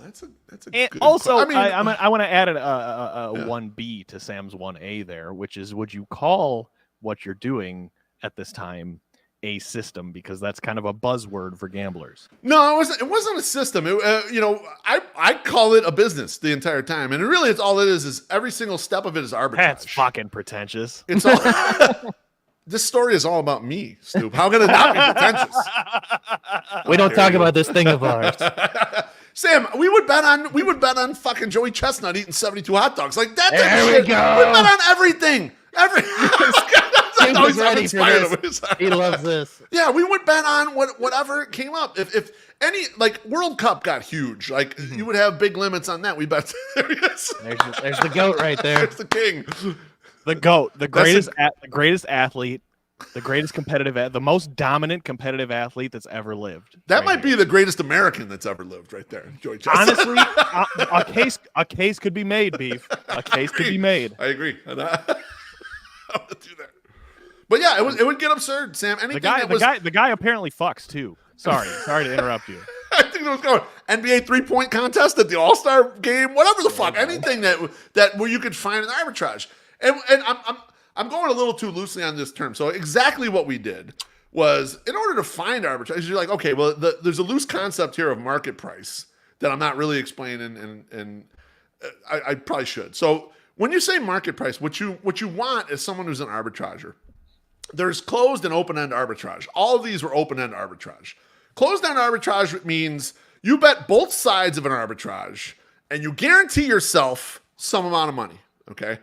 That's a and good also, question. I want to add a 1B to Sam's 1A there, which is, would you call what you're doing at this time a system? Because that's kind of a buzzword for gamblers. No, it wasn't a system. I call it a business the entire time, and really, it's all it is every single step of it is arbitrage. That's fucking pretentious. It's all. This story is all about me, Stoop. How can it not be pretentious? We don't talk about this thing of ours. Sam, we would bet on fucking Joey Chestnut eating 72 hot dogs. Like that. There we go. We bet on everything. He was ready for this. He loves this. Yeah, we would bet on whatever came up. If any, like, World Cup got huge, like you would have big limits on that. We bet. There he is. There's the goat right there. There's the king. The GOAT, the greatest athlete, the greatest competitive, the most dominant competitive athlete that's ever lived. That might be the greatest American that's ever lived, right there, Joey Chestnut. Honestly, a case could be made, Beef. A case could be made. I agree. I would do that. But yeah, it would get absurd, Sam. Anything the guy apparently fucks too. Sorry to interrupt you. I think it was going NBA 3-point contest at the All-Star game, whatever the fuck, anything that where you could find an arbitrage. And I'm going a little too loosely on this term. So exactly what we did was, in order to find arbitrage, you're like, okay, well, there's a loose concept here of market price that I'm not really explaining, and I probably should. So when you say market price, what you want is someone who's an arbitrager. There's closed and open-end arbitrage. All of these were open-end arbitrage. Closed-end arbitrage means you bet both sides of an arbitrage, and you guarantee yourself some amount of money, okay?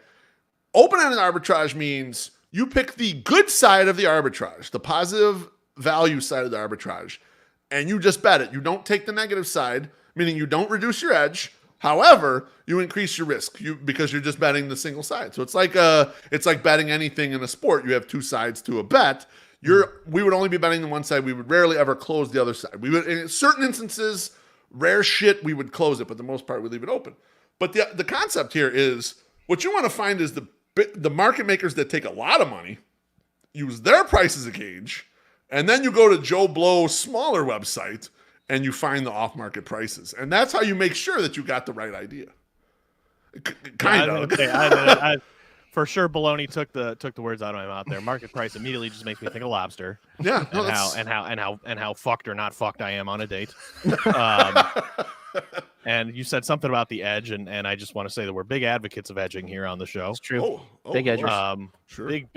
Open-ended arbitrage means you pick the good side of the arbitrage, the positive value side of the arbitrage, and you just bet it. You don't take the negative side, meaning you don't reduce your edge. However, you increase your risk because you're just betting the single side. So it's like betting anything in a sport. You have two sides to a bet. We would only be betting the one side. We would rarely ever close the other side. We would, in certain instances, rare shit, we would close it, but the most part we leave it open. But the concept here is, what you want to find is the market makers that take a lot of money, use their price as a gauge, and then you go to Joe Blow's smaller website and you find the off-market prices. And that's how you make sure that you got the right idea. Kind of. For sure, Baloney took the words out of my mouth there. Market price immediately just makes me think of lobster. Yeah. And how fucked or not fucked I am on a date. And you said something about the edge, and I just want to say that we're big advocates of edging here on the show. It's true. Oh, big edgers. Sure. Big,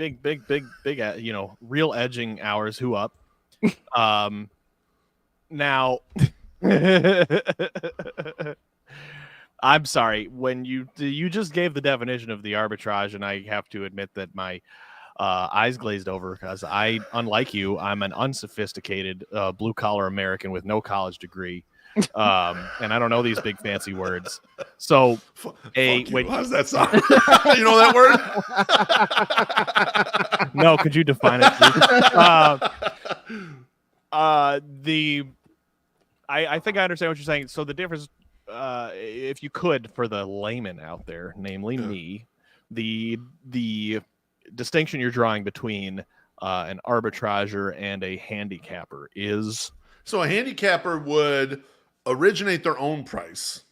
real edging hours. Who up? Now, I'm sorry. When you just gave the definition of the arbitrage, and I have to admit that my eyes glazed over because unlike you, I'm an unsophisticated blue collar American with no college degree. And I don't know these big fancy words. So wait, how does that sound? You know that word? No, could you define it, please? I think I understand what you're saying. So the difference, if you could, for the layman out there, namely me, the distinction you're drawing between an arbitrager and a handicapper is? So a handicapper would originate their own price,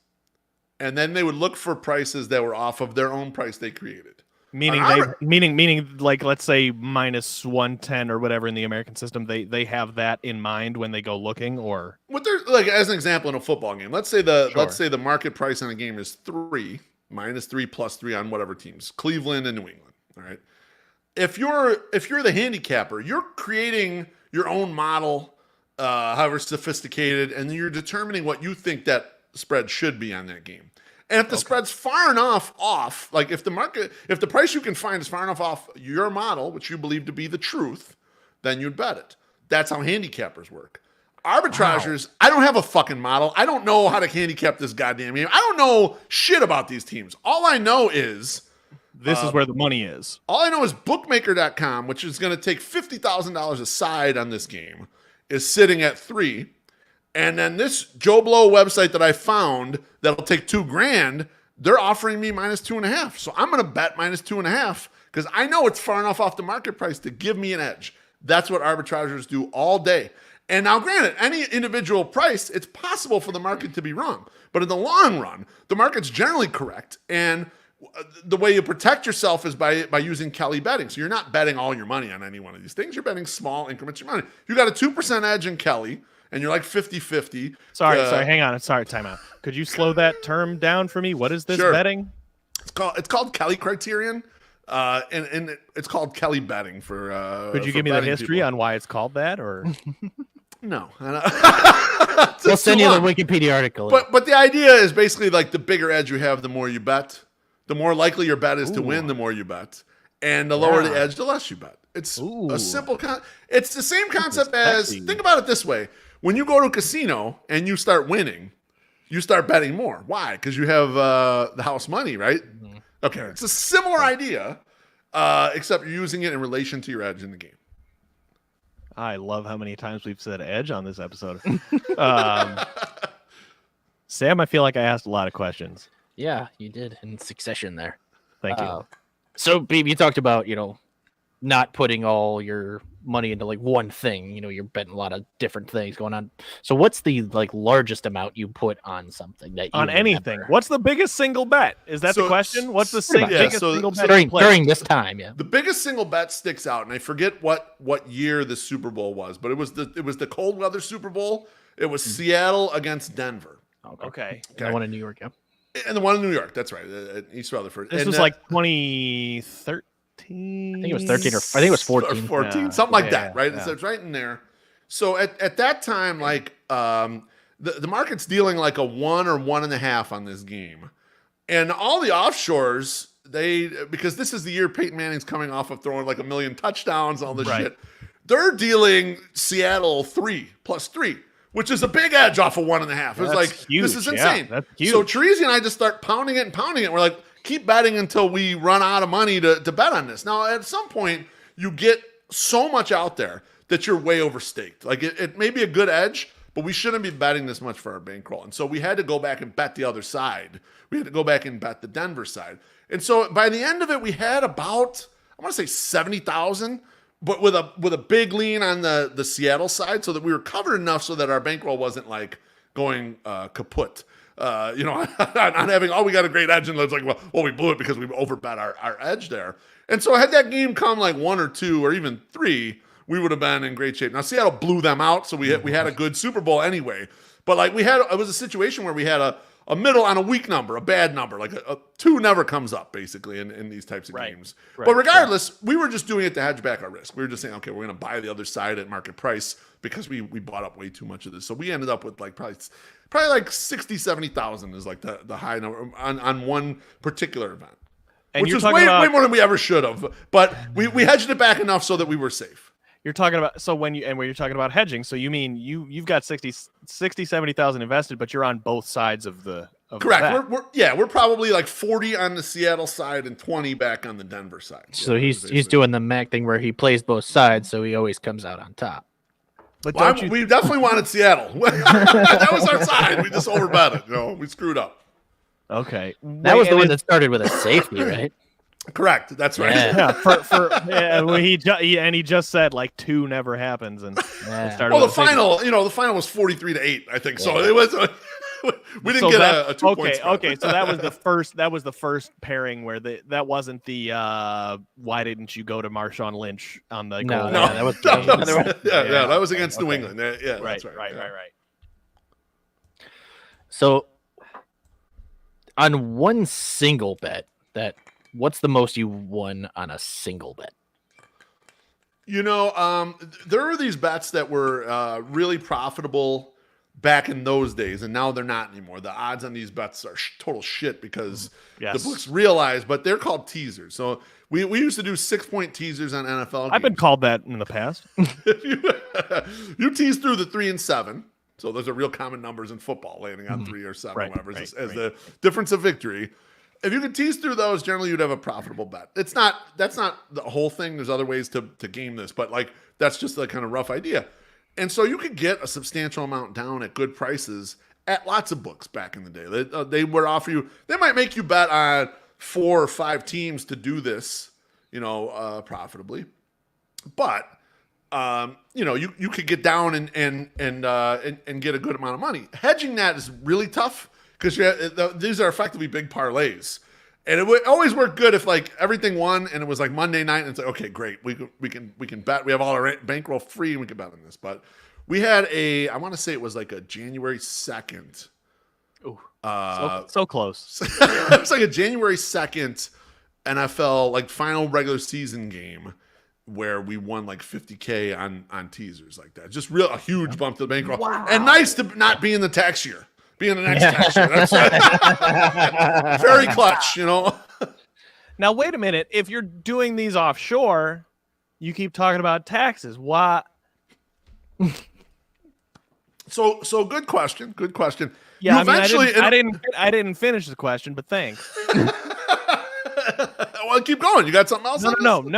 and then they would look for prices that were off of their own price they created. Meaning meaning like, let's say minus 110 or whatever in the American system, they have that in mind when they go looking, or what they're like, as an example, in a football game, let's say the market price on a game is 3, -3 +3 on whatever teams, Cleveland and New England. All right. If you're the handicapper, you're creating your own model, however sophisticated, and you're determining what you think that spread should be on that game. And if the spread's far enough off, like if the price you can find is far enough off your model, which you believe to be the truth, then you'd bet it. That's how handicappers work. Arbitragers, wow. I don't have a fucking model. I don't know how to handicap this goddamn game. I don't know shit about these teams. All I know is this is where the money is. All I know is bookmaker.com, which is going to take $50,000 a side on this game, is sitting at 3. And then this Joe Blow website that I found that'll take $2,000, they're offering me -2.5. So I'm going to bet -2.5 because I know it's far enough off the market price to give me an edge. That's what arbitragers do all day. And now, granted, any individual price, it's possible for the market to be wrong. But in the long run, the market's generally correct. And the way you protect yourself is by using Kelly betting. So you're not betting all your money on any one of these things. You're betting small increments of your money. You got a 2% edge in Kelly, and you're like 50-50. Sorry, hang on. Sorry, time out. Could you slow that term down for me? What is this betting? It's called Kelly criterion, and it's called Kelly betting for. Could you give me the history on why it's called that, or? No. We'll send you the Wikipedia article. But the idea is basically like the bigger edge you have, the more you bet. The more likely your bet is to win, the more you bet. And the lower the edge, the less you bet. It's a simple it's the same concept as, think about it this way. When you go to a casino and you start winning, you start betting more. Why? Because you have the house money, right? Mm-hmm. Okay. It's a similar idea, except you're using it in relation to your edge in the game. I love how many times we've said edge on this episode. Sam, I feel like I asked a lot of questions. Yeah, you did in succession there. Thank you. So, Beeb, you talked about, not putting all your money into like one thing. You're betting a lot of different things going on. So what's the largest amount you put on something that you on anything? Remember? What's the biggest single bet? Is that the question? What's the biggest single bet during this time? Yeah, the biggest single bet sticks out, and I forget what year the Super Bowl was, but it was the cold weather Super Bowl. It was Seattle against Denver. Okay. And the one in New York, yeah. And the one in New York, that's right, at East Rutherford. This was like 2013. I think it was 13 or I think it was 14. Or 14, something like that, right? Yeah. So it's right in there. So at that time, like the market's dealing like a 1 or 1.5 on this game. And all the offshores, because this is the year Peyton Manning's coming off of throwing like 1 million touchdowns, all this shit. They're dealing Seattle 3+3. Which is a big edge off of 1.5. It was like, huge. This is insane. Yeah, that's huge. So Teresi and I just start pounding it. We're like, keep betting until we run out of money to bet on this. Now, at some point, you get so much out there that you're way overstaked. Like, it may be a good edge, but we shouldn't be betting this much for our bankroll. And so we had to go back and bet the other side. We had to go back and bet the Denver side. And so by the end of it, we had about, I want to say 70,000. But with a big lean on the Seattle side, so that we were covered enough so that our bankroll wasn't like going kaput. On having, we got a great edge, and it's like, well, we blew it because we overbet our edge there. And so had that game come like 1 or 2 or even 3, we would have been in great shape. Now Seattle blew them out, so we had a good Super Bowl anyway. But like it was a situation where we had a middle on a weak number, a bad number, like a 2 never comes up basically in these types of games. Right, but regardless, we were just doing it to hedge back our risk. We were just saying, okay, we're going to buy the other side at market price because we bought up way too much of this. So we ended up with like probably like 60, 70,000 is like the high number on one particular event, and which was way more than we ever should have. But we hedged it back enough so that we were safe. You're talking about when you're talking about hedging, so you mean you've got 70,000 invested, but you're on both sides of the correct. We're probably like 40 on the Seattle side and 20 back on the Denver side. So he's doing the Mac thing where he plays both sides, so he always comes out on top. But we definitely wanted Seattle. That was our side. We just overbet it. We screwed up. Okay, that was the one that started with a safety, right? Correct. That's right. Yeah. He just said like 2 never happens, and the final was 43-8, I think. So it was. we didn't get a 2 point okay. spread. Okay, so that was the first. That was the first pairing where that wasn't the. Why didn't you go to Marshawn Lynch on the No, goal? no, that was that was against New England. Yeah, Right, that's right. right. So on one single bet, what's the most you won on a single bet? You know, there were these bets that were really profitable back in those days, and now they're not anymore. The odds on these bets are total shit because the books realize, but they're called teasers. So we used to do 6-point teasers on NFL games. I've been called that in the past. You tease through the 3 and 7. So those are real common numbers in football, landing on 3 or 7, whatever, as the difference of victory. If you could tease through those, generally you'd have a profitable bet. That's not the whole thing. There's other ways to game this, but like that's just the kind of rough idea. And so you could get a substantial amount down at good prices at lots of books back in the day. They would offer you. They might make you bet on 4 or 5 teams to do this, profitably. But you could get down and get a good amount of money. Hedging that is really tough because these are effectively big parlays, and it would always work good if like everything won and it was like Monday night and it's like, okay, great, we can bet, we have all our bankroll free and we can bet on this. But we had I want to say it was like a January 2nd. Ooh, so close. It was like a January 2nd NFL like final regular season game where we won like $50K on teasers like that. Just a huge bump to the bankroll. Wow. And nice to not be in the tax year. Be in the next tax year. That's very clutch, Now wait a minute. If you're doing these offshore, you keep talking about taxes. Why? So good question. Good question. Yeah, I didn't finish the question, but thanks. Well, keep going. You got something else? No. You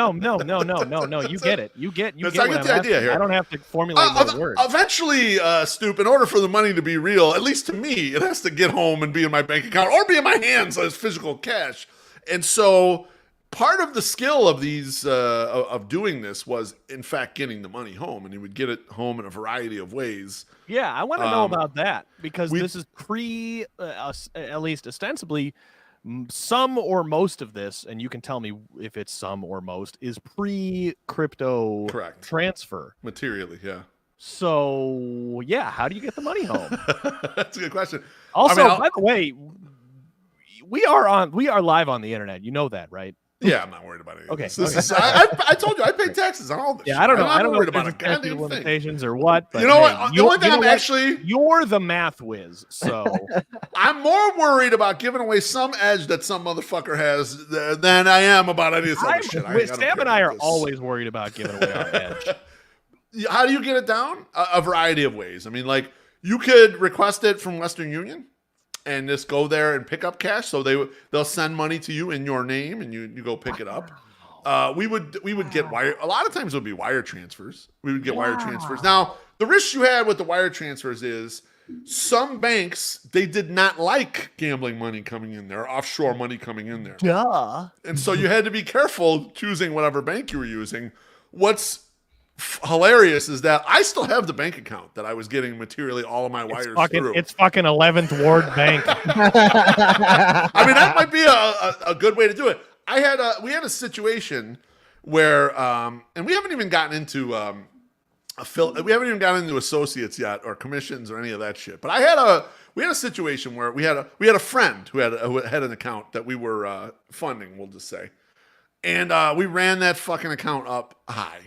get it. You get the idea here. I don't have to formulate more words. Eventually, Stoop, in order for the money to be real, at least to me, it has to get home and be in my bank account or be in my hands as physical cash. And so part of the skill of these of doing this was, in fact, getting the money home. And he would get it home in a variety of ways. Yeah, I want to know about that because this is at least ostensibly, some or most of this, and you can tell me if it's some or most, is pre-crypto transfer. Materially, yeah. So, yeah, how do you get the money home? That's a good question. Also, by the way, we are live on the internet. You know that, right? Yeah, I'm not worried about it. Okay. I told you I pay taxes on all this. Yeah, I don't know. I don't know about if there's limitations or what. But you know what? The only thing you're the math whiz, so I'm more worried about giving away some edge that some motherfucker has than I am about any of this other shit. Sam and I are always worried about giving away our edge. How do you get it down? A variety of ways. I mean, like you could request it from Western Union and just go there and pick up cash. So they'll send money to you in your name, and you go pick it up. We would get wire. A lot of times it would be wire transfers. We would get wire transfers. Now the risk you had with the wire transfers is some banks, they did not like gambling money coming in there, offshore money coming in there. Duh. And so you had to be careful choosing whatever bank you were using. What's hilarious is that I still have the bank account that I was getting materially all of my wires through. It's fucking 11th Ward Bank. I mean, that might be a good way to do it. We had a situation where, and we haven't even gotten into we haven't even gotten into associates yet or commissions or any of that shit. But we had a situation where we had a friend who had an account that we were funding, we'll just say, and we ran that fucking account up high.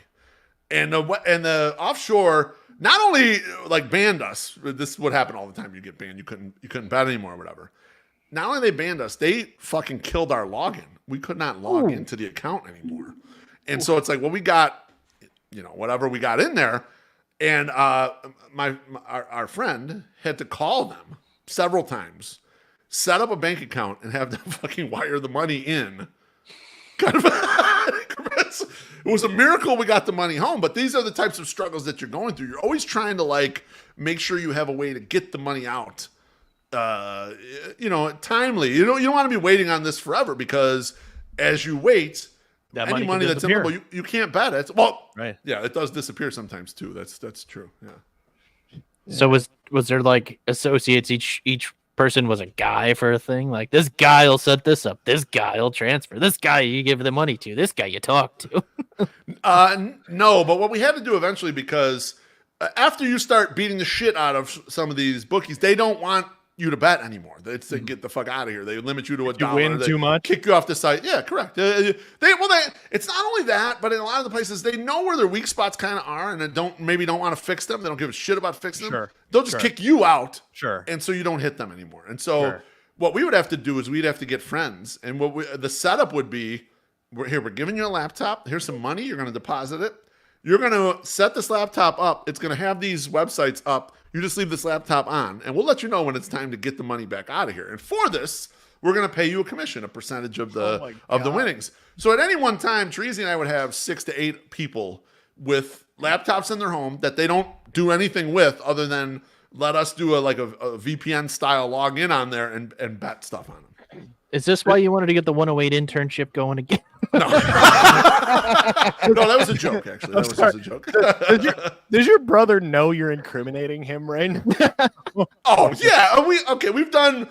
And the offshore not only like banned us. This would happen all the time. You get banned. You couldn't bet anymore or whatever. Not only they banned us, they fucking killed our login. We could not log into the account anymore. And so it's like, well, we got, whatever we got in there, and our friend had to call them several times, set up a bank account, and have them fucking wire the money in. Kind of. It was a miracle we got the money home, but these are the types of struggles that you're going through. You're always trying to like make sure you have a way to get the money out, timely. You don't want to be waiting on this forever because as you wait, any money that's in you can't bet it. Well, right. Yeah, it does disappear sometimes too. That's true. Yeah. So was there like associates? Each person was a guy for a thing. Like this guy will set this up. This guy will transfer. This guy you give the money to. This guy you talk to. No, but what we had to do eventually, because after you start beating the shit out of some of these bookies, they don't want you to bet anymore. It's to get the fuck out of here. They limit you to $1. You win They too much? kick you off the site. Yeah, correct. It's not only that, but in a lot of the places, they know where their weak spots kind of are, and they don't want to fix them. They don't give a shit about fixing them. Sure. They'll just kick you out. Sure. And so you don't hit them anymore. And so what we would have to do is we'd have to get friends, and the setup would be, we're giving you a laptop. Here's some money. You're going to deposit it. You're going to set this laptop up. It's going to have these websites up. You just leave this laptop on, and we'll let you know when it's time to get the money back out of here. And for this, we're going to pay you a commission, a percentage of the winnings. So at any one time, Teresi and I would have 6 to 8 people with laptops in their home that they don't do anything with other than let us do a VPN style login on there and bet stuff on them. Is this why you wanted to get the 108 internship going again? No. No, that was a joke, actually. That was just a joke. Does your brother know you're incriminating him right now? Oh, yeah. We've done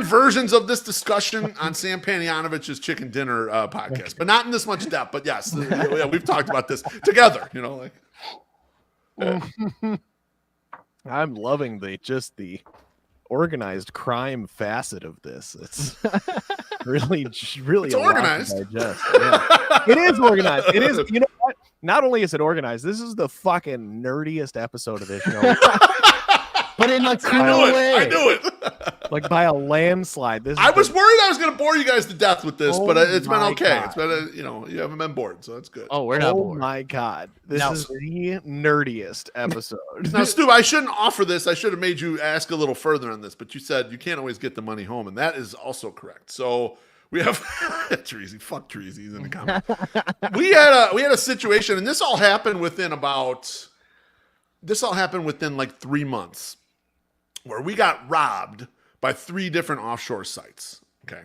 versions of this discussion on Sam Panianovich's Chicken Dinner podcast, but not in this much depth. But yes, we've talked about this together, I'm loving the organized crime facet of this. It's really it's organized. Yeah. It is organized. It is. You know what? Not only is it organized, this is the fucking nerdiest episode of this show. But in a cool way. I knew it. Like by a landslide. I was worried I was going to bore you guys to death with this, but it's been okay. God. It's been you haven't been bored, so that's good. Oh, we're not bored. Oh my God. This is the nerdiest episode. Now, Stu, I shouldn't offer this. I should have made you ask a little further on this, but you said you can't always get the money home, and that is also correct. So we have Teresi. Fuck Teresi. He's in the comments. we had a situation, and this all happened within like 3 months, where we got robbed by 3 different offshore sites. Okay.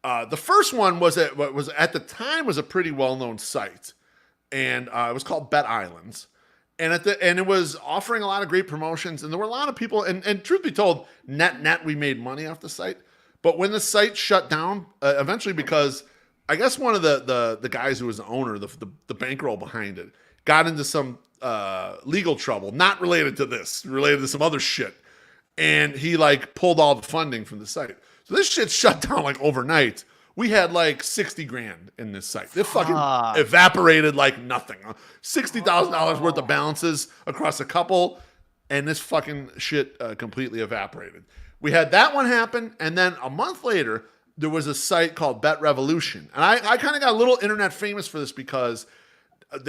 The first one was at the time was a pretty well-known site, and it was called Bet Islands. And it was offering a lot of great promotions, and there were a lot of people, and truth be told, net we made money off the site. But when the site shut down, eventually, because I guess one of the guys who was the owner, the bankroll behind it, got into some legal trouble, not related to this, related to some other shit. And he pulled all the funding from the site. So this shit shut down overnight. We had $60,000 in this site. It fucking evaporated like nothing. $60,000 worth of balances across a couple, and this fucking shit completely evaporated. We had that one happen, and then a month later, there was a site called Bet Revolution. And I kind of got a little internet famous for this because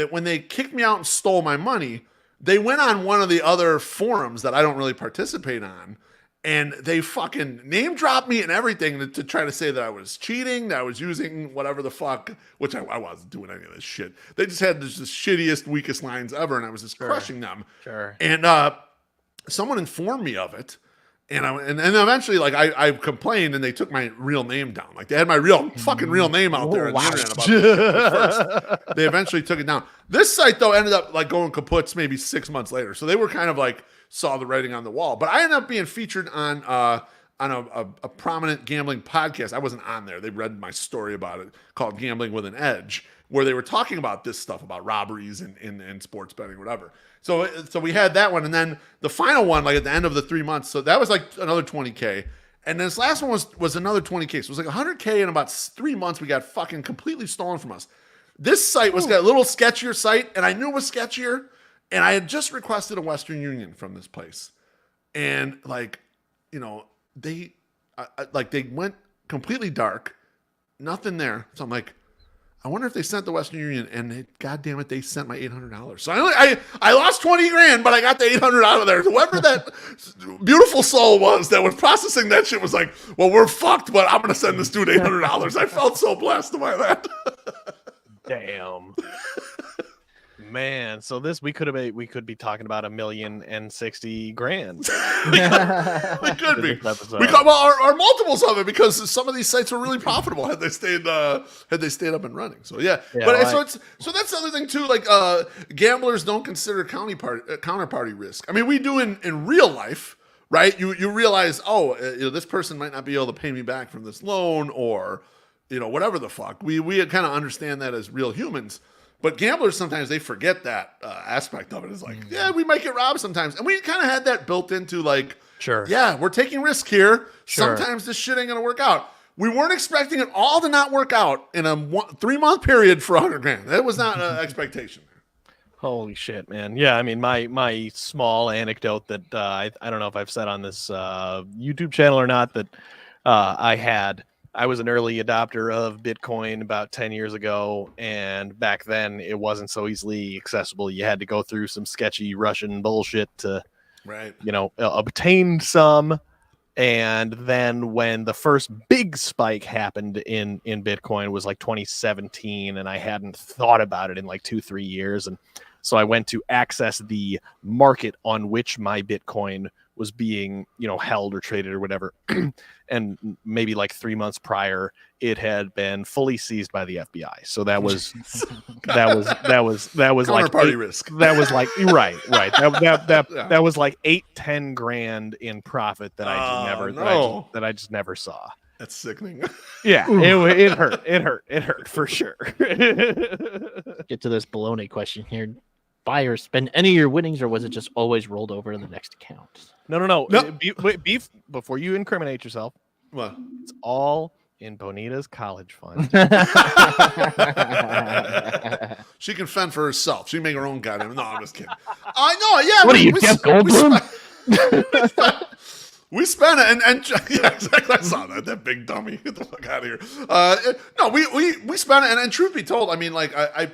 when they kicked me out and stole my money, they went on one of the other forums that I don't really participate on, and they fucking name dropped me and everything to try to say that I was cheating, that I was using whatever the fuck, which I wasn't doing any of this shit. They just had the shittiest, weakest lines ever, and I was just crushing them. Sure. And someone informed me of it, and eventually, I complained, and they took my real name down. They had my fucking real name out there on the internet about this shit at first. They eventually took it down. This site, though, ended up going kaput maybe 6 months later. So they were kind of saw the writing on the wall. But I ended up being featured on a prominent gambling podcast. I wasn't on there. They read my story about it called Gambling with an Edge, where they were talking about this stuff, about robberies and sports betting, whatever. So we had that one, and then the final one, at the end of the 3 months. So that was another $20K, and then this last one was another $20K. So it was $100K in about 3 months. We got fucking completely stolen from us. This site was got a little sketchier site, and I knew it was sketchier, and I had just requested a Western Union from this place, and they went completely dark, nothing there. So I'm like, I wonder if they sent the Western Union, and God damn it, they sent my $800. So I lost $20,000, but I got the $800 out of there. Whoever that beautiful soul was that was processing that shit was like, well, we're fucked, but I'm going to send this dude $800. I felt so blessed by that. Damn. man. So this we could be talking about $1,060,000. We could be. This episode. We got our multiples of it because some of these sites were really profitable had they stayed up and running. So yeah, so that's the other thing too. Like gamblers don't consider counterparty risk. I mean, we do in real life, right? You realize, this person might not be able to pay me back from this loan, or whatever the fuck. We kind of understand that as real humans. But gamblers, sometimes they forget that aspect of it. It's like, yeah, we might get robbed sometimes. And we kind of had that built into like, sure, yeah, we're taking risk here. Sure. Sometimes this shit ain't going to work out. We weren't expecting it all to not work out in a 3-month period for $100,000. That was not an expectation. Holy shit, man. Yeah, I mean, my small anecdote that I don't know if I've said on this YouTube channel or not, that I was an early adopter of Bitcoin about 10 years ago, and back then it wasn't so easily accessible. You had to go through some sketchy Russian bullshit to, obtain some. And then when the first big spike happened in Bitcoin was like 2017, and I hadn't thought about it in like 2-3 years. And so I went to access the market on which my Bitcoin was being, held or traded or whatever. And maybe like 3 months prior, it had been fully seized by the FBI. So that was Counterparty risk. That was like, right. That was like 8-10 grand in profit that I just never saw. That's sickening. Yeah, it hurt. It hurt for sure. Get to this baloney question here. Buy or spend any of your winnings, or was it just always rolled over to the next account? No. Beef, before you incriminate yourself, what? It's all in Bonita's college fund. She can fend for herself. She can make her own goddamn. No, I'm just kidding. I know. Yeah. What are you, Jeff Goldblum? We spent it, and yeah, exactly. I saw that big dummy. Get the fuck out of here. No, we spent it, and truth be told, I mean, like I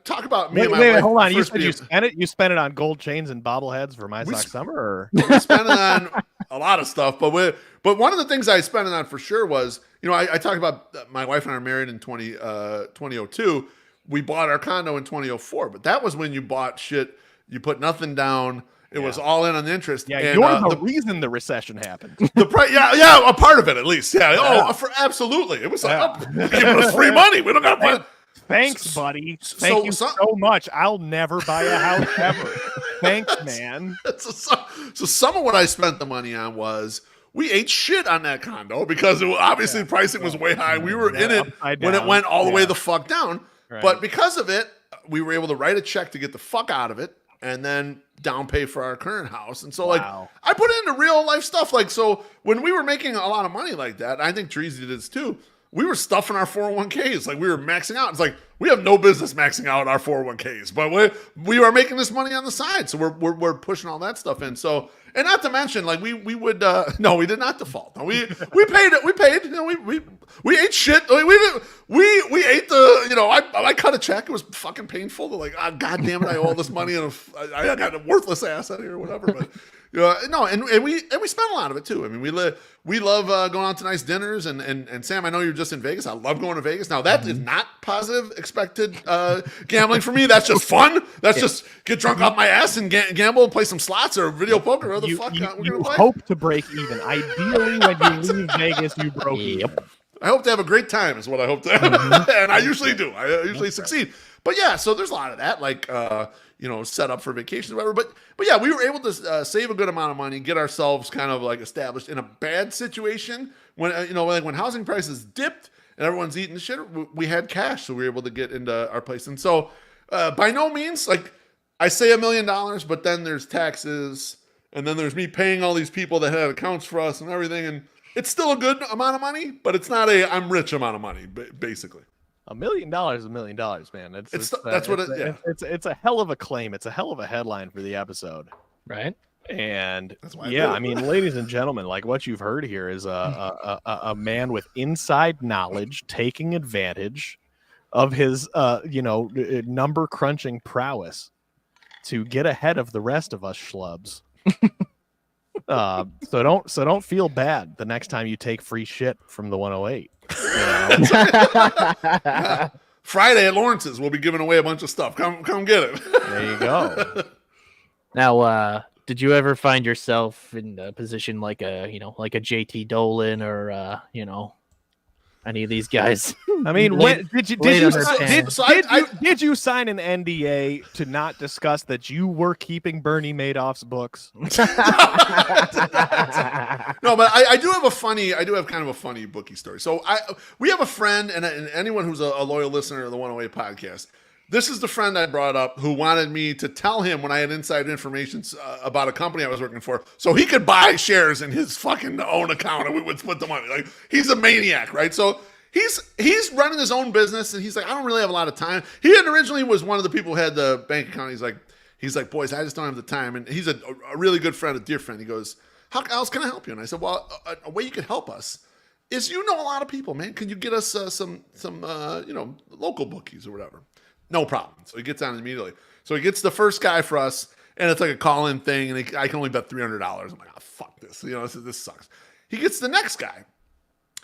talk about me and my wife. Hold on. You said you spent it. You spent it on gold chains and bobbleheads for My Sock Summer. Or? We spent it on a lot of stuff, but one of the things I spent it on for sure was, I talked about my wife and I were married in 2002. We bought our condo in 2004, but that was when you bought shit. You put nothing down. It was all in on the interest. Yeah, and, you're the reason the recession happened. The price, a part of it at least. Yeah. Absolutely. It was like, giving us free money. We don't got to buy. Thanks, buddy. Thank you so much. I'll never buy a house ever. Thanks, man. So some of what I spent the money on was we ate shit on that condo because obviously the pricing was way high. We were in it when it went all the way the fuck down. Right. But because of it, we were able to write a check to get the fuck out of it and then down pay for our current house. And so I put it into real life stuff. Like, so when we were making a lot of money like that, I think Treasy did this too. We were stuffing our 401ks. Like, we were maxing out. It's like, we have no business maxing out our 401ks, but we are making this money on the side. So we're pushing all that stuff in. So, and not to mention, like, we would, no, we did not default. No, we paid it. We paid, we ate shit. We ate the, I cut a check. It was fucking painful. Like, God damn it, I owe all this money and I got a worthless asset here or whatever. But no, and we spent a lot of it too. I mean, we love going out to nice dinners, and Sam, I know you're just in Vegas. I love going to Vegas. Now that is not positive expected gambling for me. That's just fun. That's just get drunk off my ass and gamble and play some slots or video poker or the fuck we're gonna play. Hope to break even. Ideally, when you leave Vegas, you broke even. I hope to have a great time is what I hope to, and I usually do. I usually succeed. But yeah, so there's a lot of that, like set up for vacations or whatever. But yeah, we were able to save a good amount of money, get ourselves kind of like established in a bad situation when like when housing prices dipped and everyone's eating the shit. We had cash, so we were able to get into our place. And so by no means, like, I say $1 million, but then there's taxes, and then there's me paying all these people that had accounts for us and everything, and it's still a good amount of money, but it's not a I'm rich amount of money, basically. $1 million is $1 million, man. It's a hell of a claim. It's a hell of a headline for the episode, right? And I mean, ladies and gentlemen, like, what you've heard here is a man with inside knowledge taking advantage of his number crunching prowess to get ahead of the rest of us schlubs. So don't feel bad the next time you take free shit from the 108. Friday at Lawrence's, we'll be giving away a bunch of stuff. Come get it. There you go. Now, did you ever find yourself in a position like like a JT Dolan or any of these guys? I mean, Late- did late you on their pants. did you sign an NDA to not discuss that you were keeping Bernie Madoff's books? No, but I do have kind of a funny bookie story. So we have a friend, and anyone who's a loyal listener to the 108 podcast, this is the friend I brought up who wanted me to tell him when I had inside information about a company I was working for, so he could buy shares in his fucking own account, and we would split the money. Like, he's a maniac, right? So he's running his own business, and he's like, I don't really have a lot of time. He had originally was one of the people who had the bank account. He's like, boys, I just don't have the time. And he's a really good friend, a dear friend. He goes, how else can I help you? And I said, well, a way you can help us is you know a lot of people, man. Can you get us some local bookies or whatever? No problem. So he gets on it immediately. So he gets the first guy for us, and it's like a call-in thing, and I can only bet $300. I'm like, oh, fuck this. This sucks. He gets the next guy,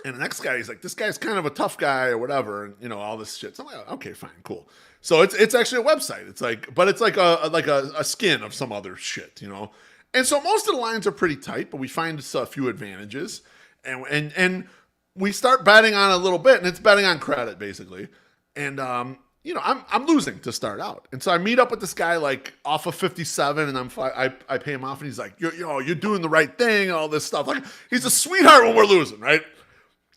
and the next guy, he's like, this guy's kind of a tough guy or whatever, and all this shit. So I'm like, okay, fine, cool. So it's actually a website. It's like a skin of some other shit, And so most of the lines are pretty tight, but we find a few advantages, and we start betting on a little bit, and it's betting on credit basically, and I'm losing to start out. And so I meet up with this guy like off of 57, and I pay him off, and he's like, you're doing the right thing and all this stuff. Like, he's a sweetheart when we're losing, right?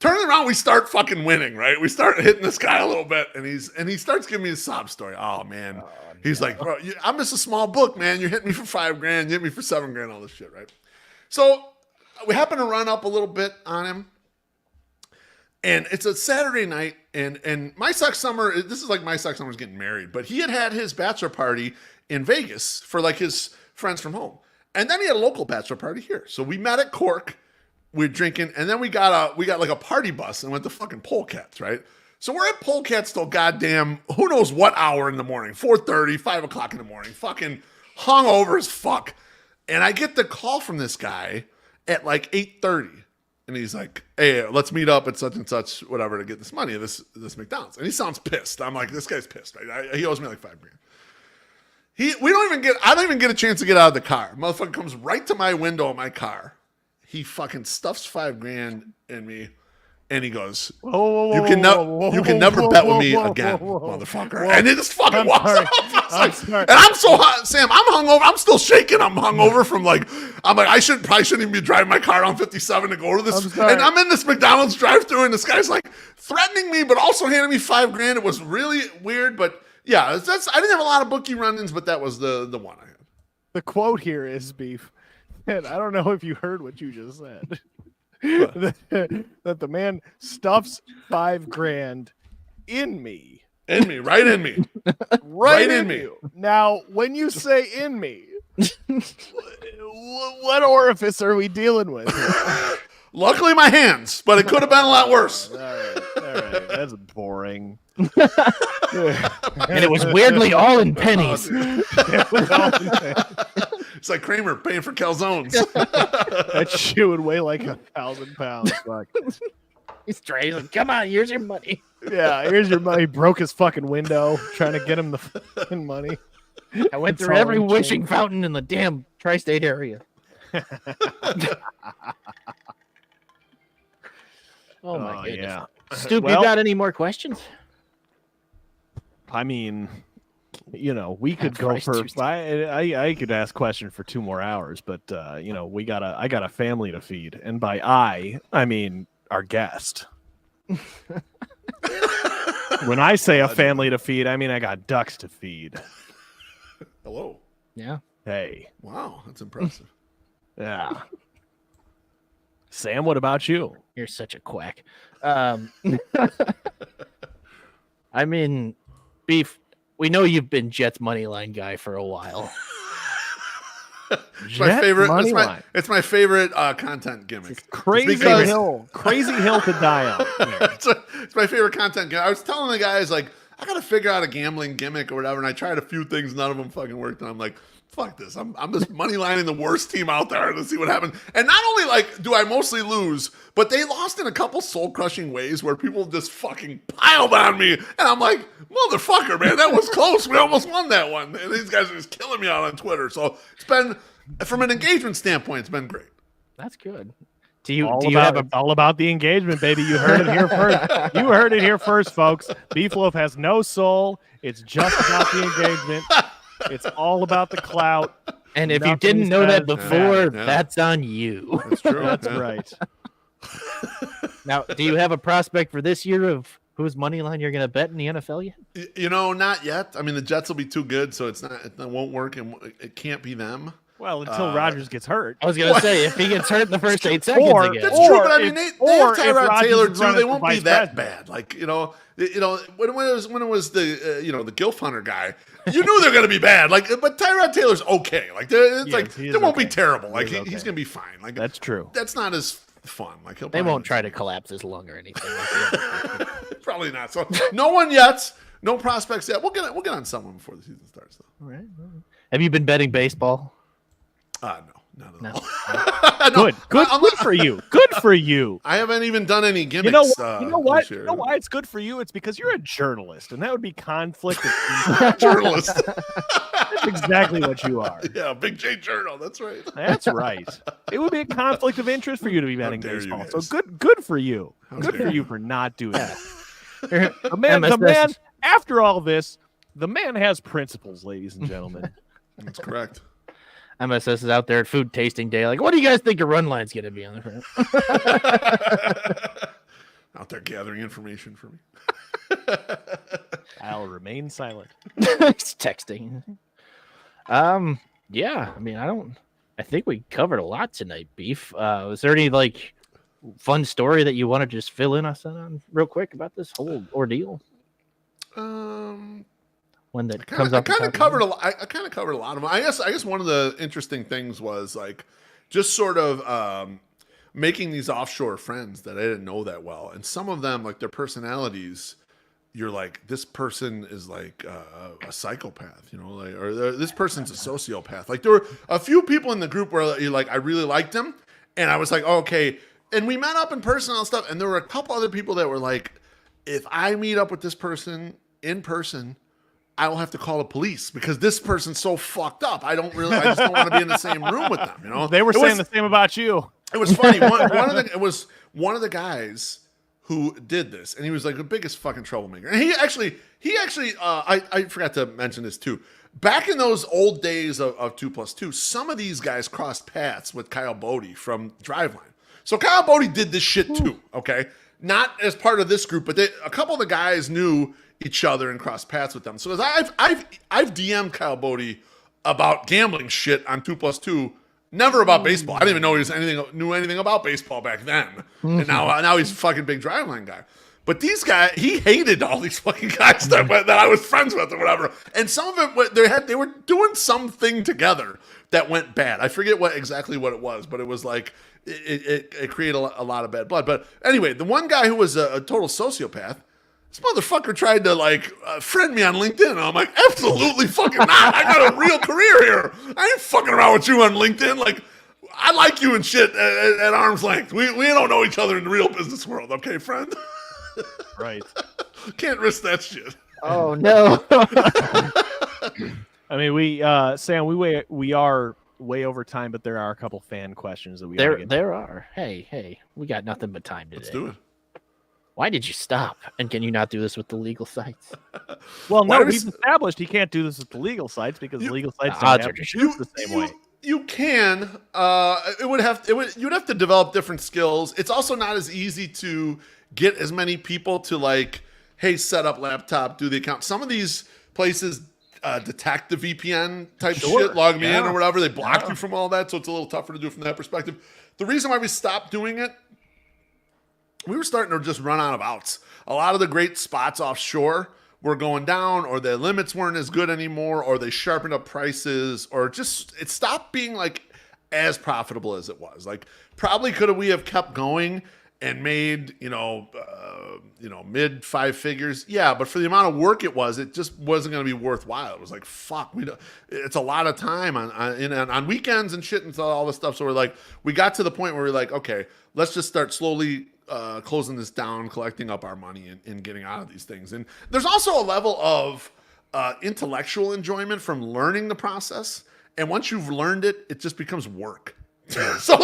Turning around, we start fucking winning, right? We start hitting this guy a little bit, and he starts giving me a sob story. Oh man. He's like, bro, I'm just a small book, man. You hit me for $5,000, you hit me for $7,000, all this shit, right? So we happen to run up a little bit on him. And it's a Saturday night, and My Sock Summer, this is like My Sock Summer's getting married, but he had his bachelor party in Vegas for like his friends from home. And then he had a local bachelor party here. So we met at Cork, we were drinking, and then we got like a party bus and went to fucking Polecats, right? So we're at Polecats till goddamn, who knows what hour in the morning, 4:30, 5 o'clock in the morning, fucking hungover as fuck. And I get the call from this guy at like 8:30. And he's like, hey, let's meet up at such and such, whatever, to get this money, this McDonald's. And he sounds pissed. I'm like, this guy's pissed, right? He owes me like $5,000. I don't even get a chance to get out of the car. Motherfucker comes right to my window of my car. He fucking stuffs $5,000 in me. And he goes, you can never bet with me again, motherfucker. And he just fucking walks off. And I'm so hot, Sam. I'm hungover. I'm still shaking. I'm hungover from I'm like, I probably shouldn't even be driving my car on 57 to go to this. And I'm in this McDonald's drive-thru, and this guy's like threatening me, but also handing me $5,000. It was really weird, but yeah, I didn't have a lot of bookie run-ins, but that was the one I had. The quote here is, Beef, and I don't know if you heard what you just said. that the man stuffs $5,000 in me. In me, right in me. right in me. Now, when you say in me, what orifice are we dealing with? Luckily, my hands, but it could have been a lot worse. All right. That's boring. And it was weirdly all in pennies. It's like Kramer paying for calzones. That shit would weigh like 1,000 pounds. Fuck. He's like, come on, here's your money. Yeah, here's your money. Broke his fucking window trying to get him the fucking money. I went through every wishing fountain in the damn tri-state area. Oh my goodness. Yeah. Stoop, you got any more questions? I mean, we could go for. I could ask questions for 2 more hours, but I got a family to feed, and by I mean our guest. When I say a family to feed, I mean I got ducks to feed. Hello. Yeah. Hey. Wow, that's impressive. Yeah. Sam, what about you? You're such a quack. I mean, Beef, we know you've been Jets money line guy for a while. It's my favorite. It's my favorite content gimmick. It's crazy hill to die on. It's my favorite content gimmick. I was telling the guys, like, I got to figure out a gambling gimmick or whatever, and I tried a few things, none of them fucking worked. And I'm like, fuck this. I'm just money lining the worst team out there to see what happens. And not only like do I mostly lose, but they lost in a couple soul crushing ways where people just fucking piled on me, and I'm like, motherfucker, man, that was close. We almost won that one, and these guys are just killing me out on Twitter. So it's been, from an engagement standpoint, it's been great. That's good. Do you all about the engagement, baby? You heard it here first. You heard it here first, folks. Beefloaf has no soul. It's just about the engagement. It's all about the clout. And if you didn't know that before, that's on you. That's true. That's right. Now, do you have a prospect for this year of whose money line you're going to bet in the NFL yet? You know, not yet. I mean, the Jets will be too good, so it won't work, and it can't be them. Well, until Rodgers gets hurt. I was going to say, if he gets hurt in the first 8 seconds again. That's true, but I mean, they have Tyrod Taylor too. They won't be that bad. Like, when it was the the GILF hunter guy, you knew they're going to be bad. Like, but Tyrod Taylor's okay. Like, they won't be terrible. Like, he's going to be fine. Like, that's true. That's not as fun. Like, they won't try to collapse his lung or anything. Probably not. So, no one yet. No prospects yet. We'll get on someone before the season starts, though. All right. Have you been betting baseball? No, not at all. No. Good for you. Good for you. I haven't even done any gimmicks. You know what? You know why it's good for you? It's because you're a journalist, and that would be conflict of journalist. That's exactly what you are. Yeah, Big J Journal. That's right. That's right. It would be a conflict of interest for you to be betting baseball. So good for you. Good for you for not doing that. The man. After all this, the man has principles, ladies and gentlemen. That's correct. MSS is out there at food tasting day. Like, what do you guys think your run line's going to be on the front? Out there gathering information for me. I'll remain silent. He's texting. Yeah. I mean, I think we covered a lot tonight, Beef. Was there any fun story that you want to just fill in us on real quick about this whole ordeal? When that comes up, I kind of covered a lot of them. I guess one of the interesting things was just sort of making these offshore friends that I didn't know that well, and some of them, their personalities, you're like, this person is a psychopath, or this person's a sociopath. Like, there were a few people in the group where you're like, I really liked them, and I was like, oh, okay, and we met up in person and stuff, and there were a couple other people that were like, if I meet up with this person in person, I will have to call the police because this person's so fucked up. I just don't want to be in the same room with them. They were saying the same about you. It was funny. It was one of the guys who did this, and he was the biggest fucking troublemaker. And he actually, I forgot to mention this too. Back in those old days of 2+2, some of these guys crossed paths with Kyle Bodie from Driveline. So Kyle Bodie did this shit too. Okay, not as part of this group, but a couple of the guys knew each other and cross paths with them. So as I've DM'd Kyle Bodie about gambling shit on 2+2, never about baseball. I didn't even know he knew anything about baseball back then. And now he's a fucking big Driveline guy. But these guys, he hated all these fucking guys that I was friends with or whatever. And some of it, they were doing something together that went bad. I forget exactly what it was, but it was it created a lot of bad blood. But anyway, the one guy who was a total sociopath, this motherfucker tried to friend me on LinkedIn. And I'm like, absolutely fucking not. I got a real career here. I ain't fucking around with you on LinkedIn. I like you and shit at arm's length. We don't know each other in the real business world, okay, friend? Right. Can't risk that shit. Oh no. I mean, Sam, we are way over time, but there are a couple fan questions that we there are. Hey, we got nothing but time today. Let's do it. Why did you stop? And can you not do this with the legal sites? Well, no, we've established he can't do this with the legal sites because legal sites don't have to shoot the same way. You can. You'd have to develop different skills. It's also not as easy to get as many people to hey, set up laptop, do the account. Some of these places detect the VPN type shit, log me in or whatever. They block you from all that, so it's a little tougher to do from that perspective. The reason why we stopped doing it, we were starting to just run out of outs. A lot of the great spots offshore were going down, or their limits weren't as good anymore, or they sharpened up prices, or just it stopped being as profitable as it was. Probably we have kept going and made, mid 5 figures. Yeah, but for the amount of work it just wasn't going to be worthwhile. It was like, fuck, it's a lot of time on weekends and shit and all this stuff. So we got to the point where we're like, okay, let's just start slowly closing this down, collecting up our money and getting out of these things. And there's also a level of intellectual enjoyment from learning the process. And once you've learned it, it just becomes work. So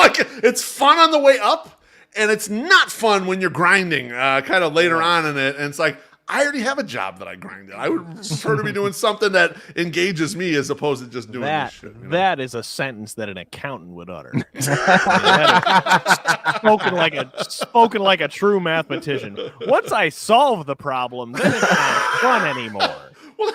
it's fun on the way up. And it's not fun when you're grinding kind of later on in it. And it's like, I already have a job that I grind in. I would prefer to be doing something that engages me as opposed to just doing this shit. That is a sentence that an accountant would utter. Spoken like a true mathematician. Once I solve the problem, then it's not fun anymore. Well,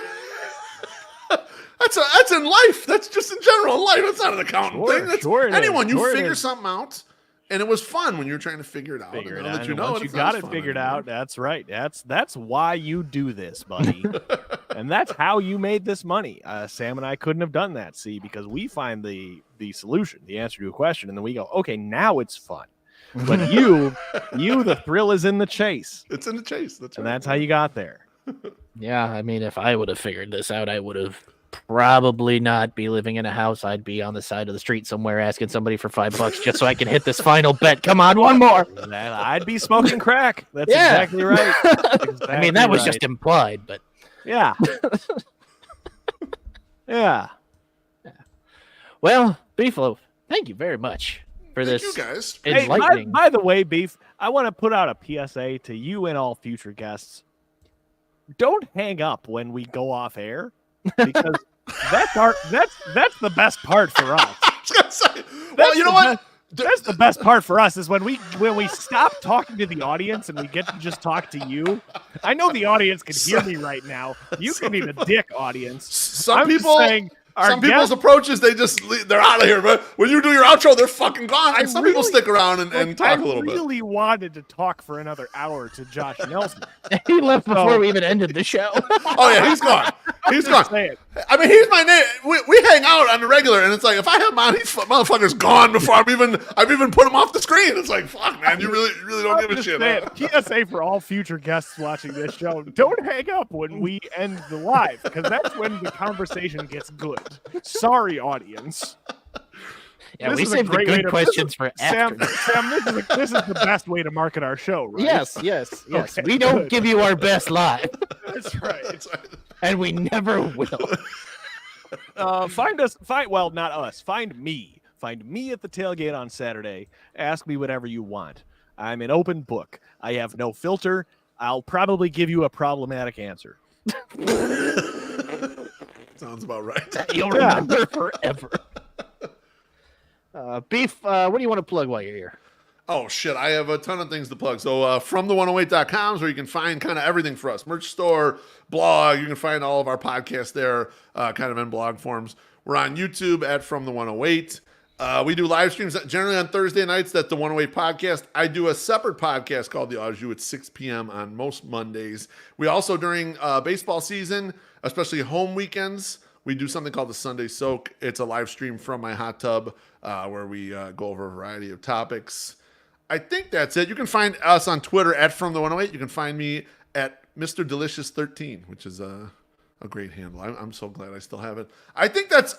that's in life. That's just in general in life. That's not an accountant thing. That's anyone. You figure something out. And it was fun when you were trying to figure it out. Once you got it figured out, that's right. That's why you do this, buddy. And that's how you made this money. Sam and I couldn't have done that, because we find the solution, the answer to a question, and then we go, okay, now it's fun. But you, the thrill is in the chase. It's in the chase. That's how you got there. Yeah, I mean, if I would have figured this out, I would have probably not be living in a house. I'd be on the side of the street somewhere asking somebody for $5 just so I can hit this final bet. Come on, one more. I'd be smoking crack. That's exactly right. I mean, that was just implied, but yeah. Yeah. Well, Beefloaf, thank you very much for this. Thank you guys. Enlightening. Hey, by the way, Beef, I want to put out a PSA to you and all future guests. Don't hang up when we go off air. Because that's the best part for us. Well, you know what? That's the best part for us is when we stop talking to the audience and we get to just talk to you. I know the audience can hear me right now. You can eat a dick, audience. Some people's approaches, they're out of here. But when you do your outro, they're fucking gone. And some people stick around and talk a little bit. I really wanted to talk for another hour to Josh Nelson. He left before we even ended the show. Oh yeah, he's gone. He's gone. I mean, he's my name. We hang out on the regular, and it's like if I have him on, he's motherfucker's gone before I've even put him off the screen. It's like, fuck, man, you really don't give a shit. PSA for all future guests watching this show: don't hang up when we end the live, because that's when the conversation gets good. Sorry, audience. Yeah, we saved the good questions for after. Sam, this is the best way to market our show, right? Yes. Okay, we don't give you our best live. That's right. And we never will. Find not us. Find me. Find me at the tailgate on Saturday. Ask me whatever you want. I'm an open book. I have no filter. I'll probably give you a problematic answer. Sounds about right. You'll remember forever. Beef, what do you want to plug while you're here? Oh, shit. I have a ton of things to plug. So fromthe108.com is where you can find kind of everything for us. Merch store, blog. You can find all of our podcasts there kind of in blog forms. We're on YouTube at From the 108. We do live streams generally on Thursday nights. That's the 108 podcast. I do a separate podcast called The Au Jus at 6 p.m. on most Mondays. We also, during baseball season, especially home weekends, we do something called the Sunday Soak. It's a live stream from my hot tub where we go over a variety of topics. I think that's it. You can find us on Twitter at From the 108. You can find me at Mr. Delicious 13, which is a great handle. I'm so glad I still have it. I think that's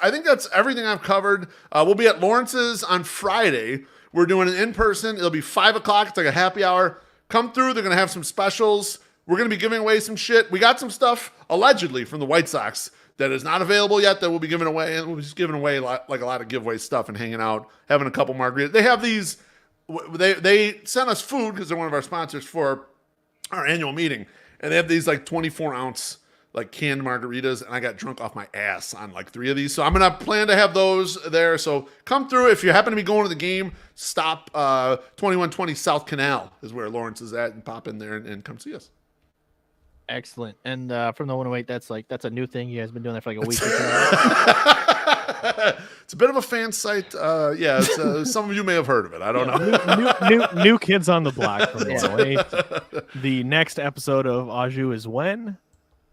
everything I've covered. We'll be at Lawrence's on Friday. We're doing it in person. It'll be 5 o'clock. It's like a happy hour. Come through. They're going to have some specials. We're going to be giving away some shit. We got some stuff allegedly from the White Sox that is not available yet that we'll be giving away. And we'll be just giving away like a lot of giveaway stuff and hanging out, having a couple margaritas. They have these. They sent us food because they're one of our sponsors for our annual meeting. And they have these like 24-ounce like canned margaritas, and I got drunk off my ass on like 3 of these. So I'm going to plan to have those there. So come through. If you happen to be going to the game, stop 2120 South Canal is where Lawrence is at, and pop in there and come see us. Excellent. And from the 108, that's a new thing. You guys been doing that for like a week or two. It's a bit of a fan site. Some of you may have heard of it. I don't know. New kids on the block from the 108. The next episode of Au Jus is when?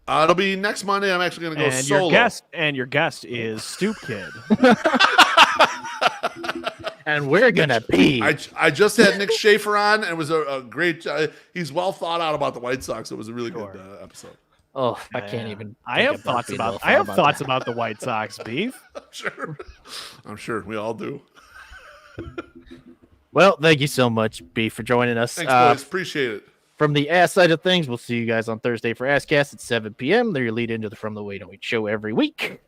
It'll be next Monday. I'm actually going to go solo. Your guest is Stoop Kid. and we're gonna be. I just had Nick Schaefer on, and it was a great. He's well thought out about the White Sox. It was a really good episode. Oh, I can't even. I have thoughts about the White Sox, Beef. I'm sure we all do. Well, thank you so much, B, for joining us. Thanks, boys. Appreciate it. From the ass side of things, we'll see you guys on Thursday for Asscast at 7 p.m. They're your lead into the From the Wait on Wait show every week,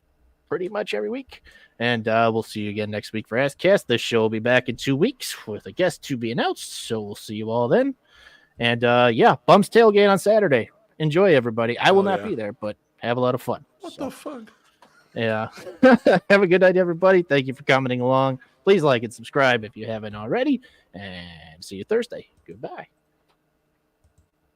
pretty much every week. And we'll see you again next week for Asscast. This show will be back in 2 weeks with a guest to be announced. So we'll see you all then. And Bum's Tailgate on Saturday. Enjoy, everybody. I will not be there, but have a lot of fun. What the fuck? Yeah. Have a good night, everybody. Thank you for commenting along. Please like and subscribe if you haven't already. And see you Thursday. Goodbye.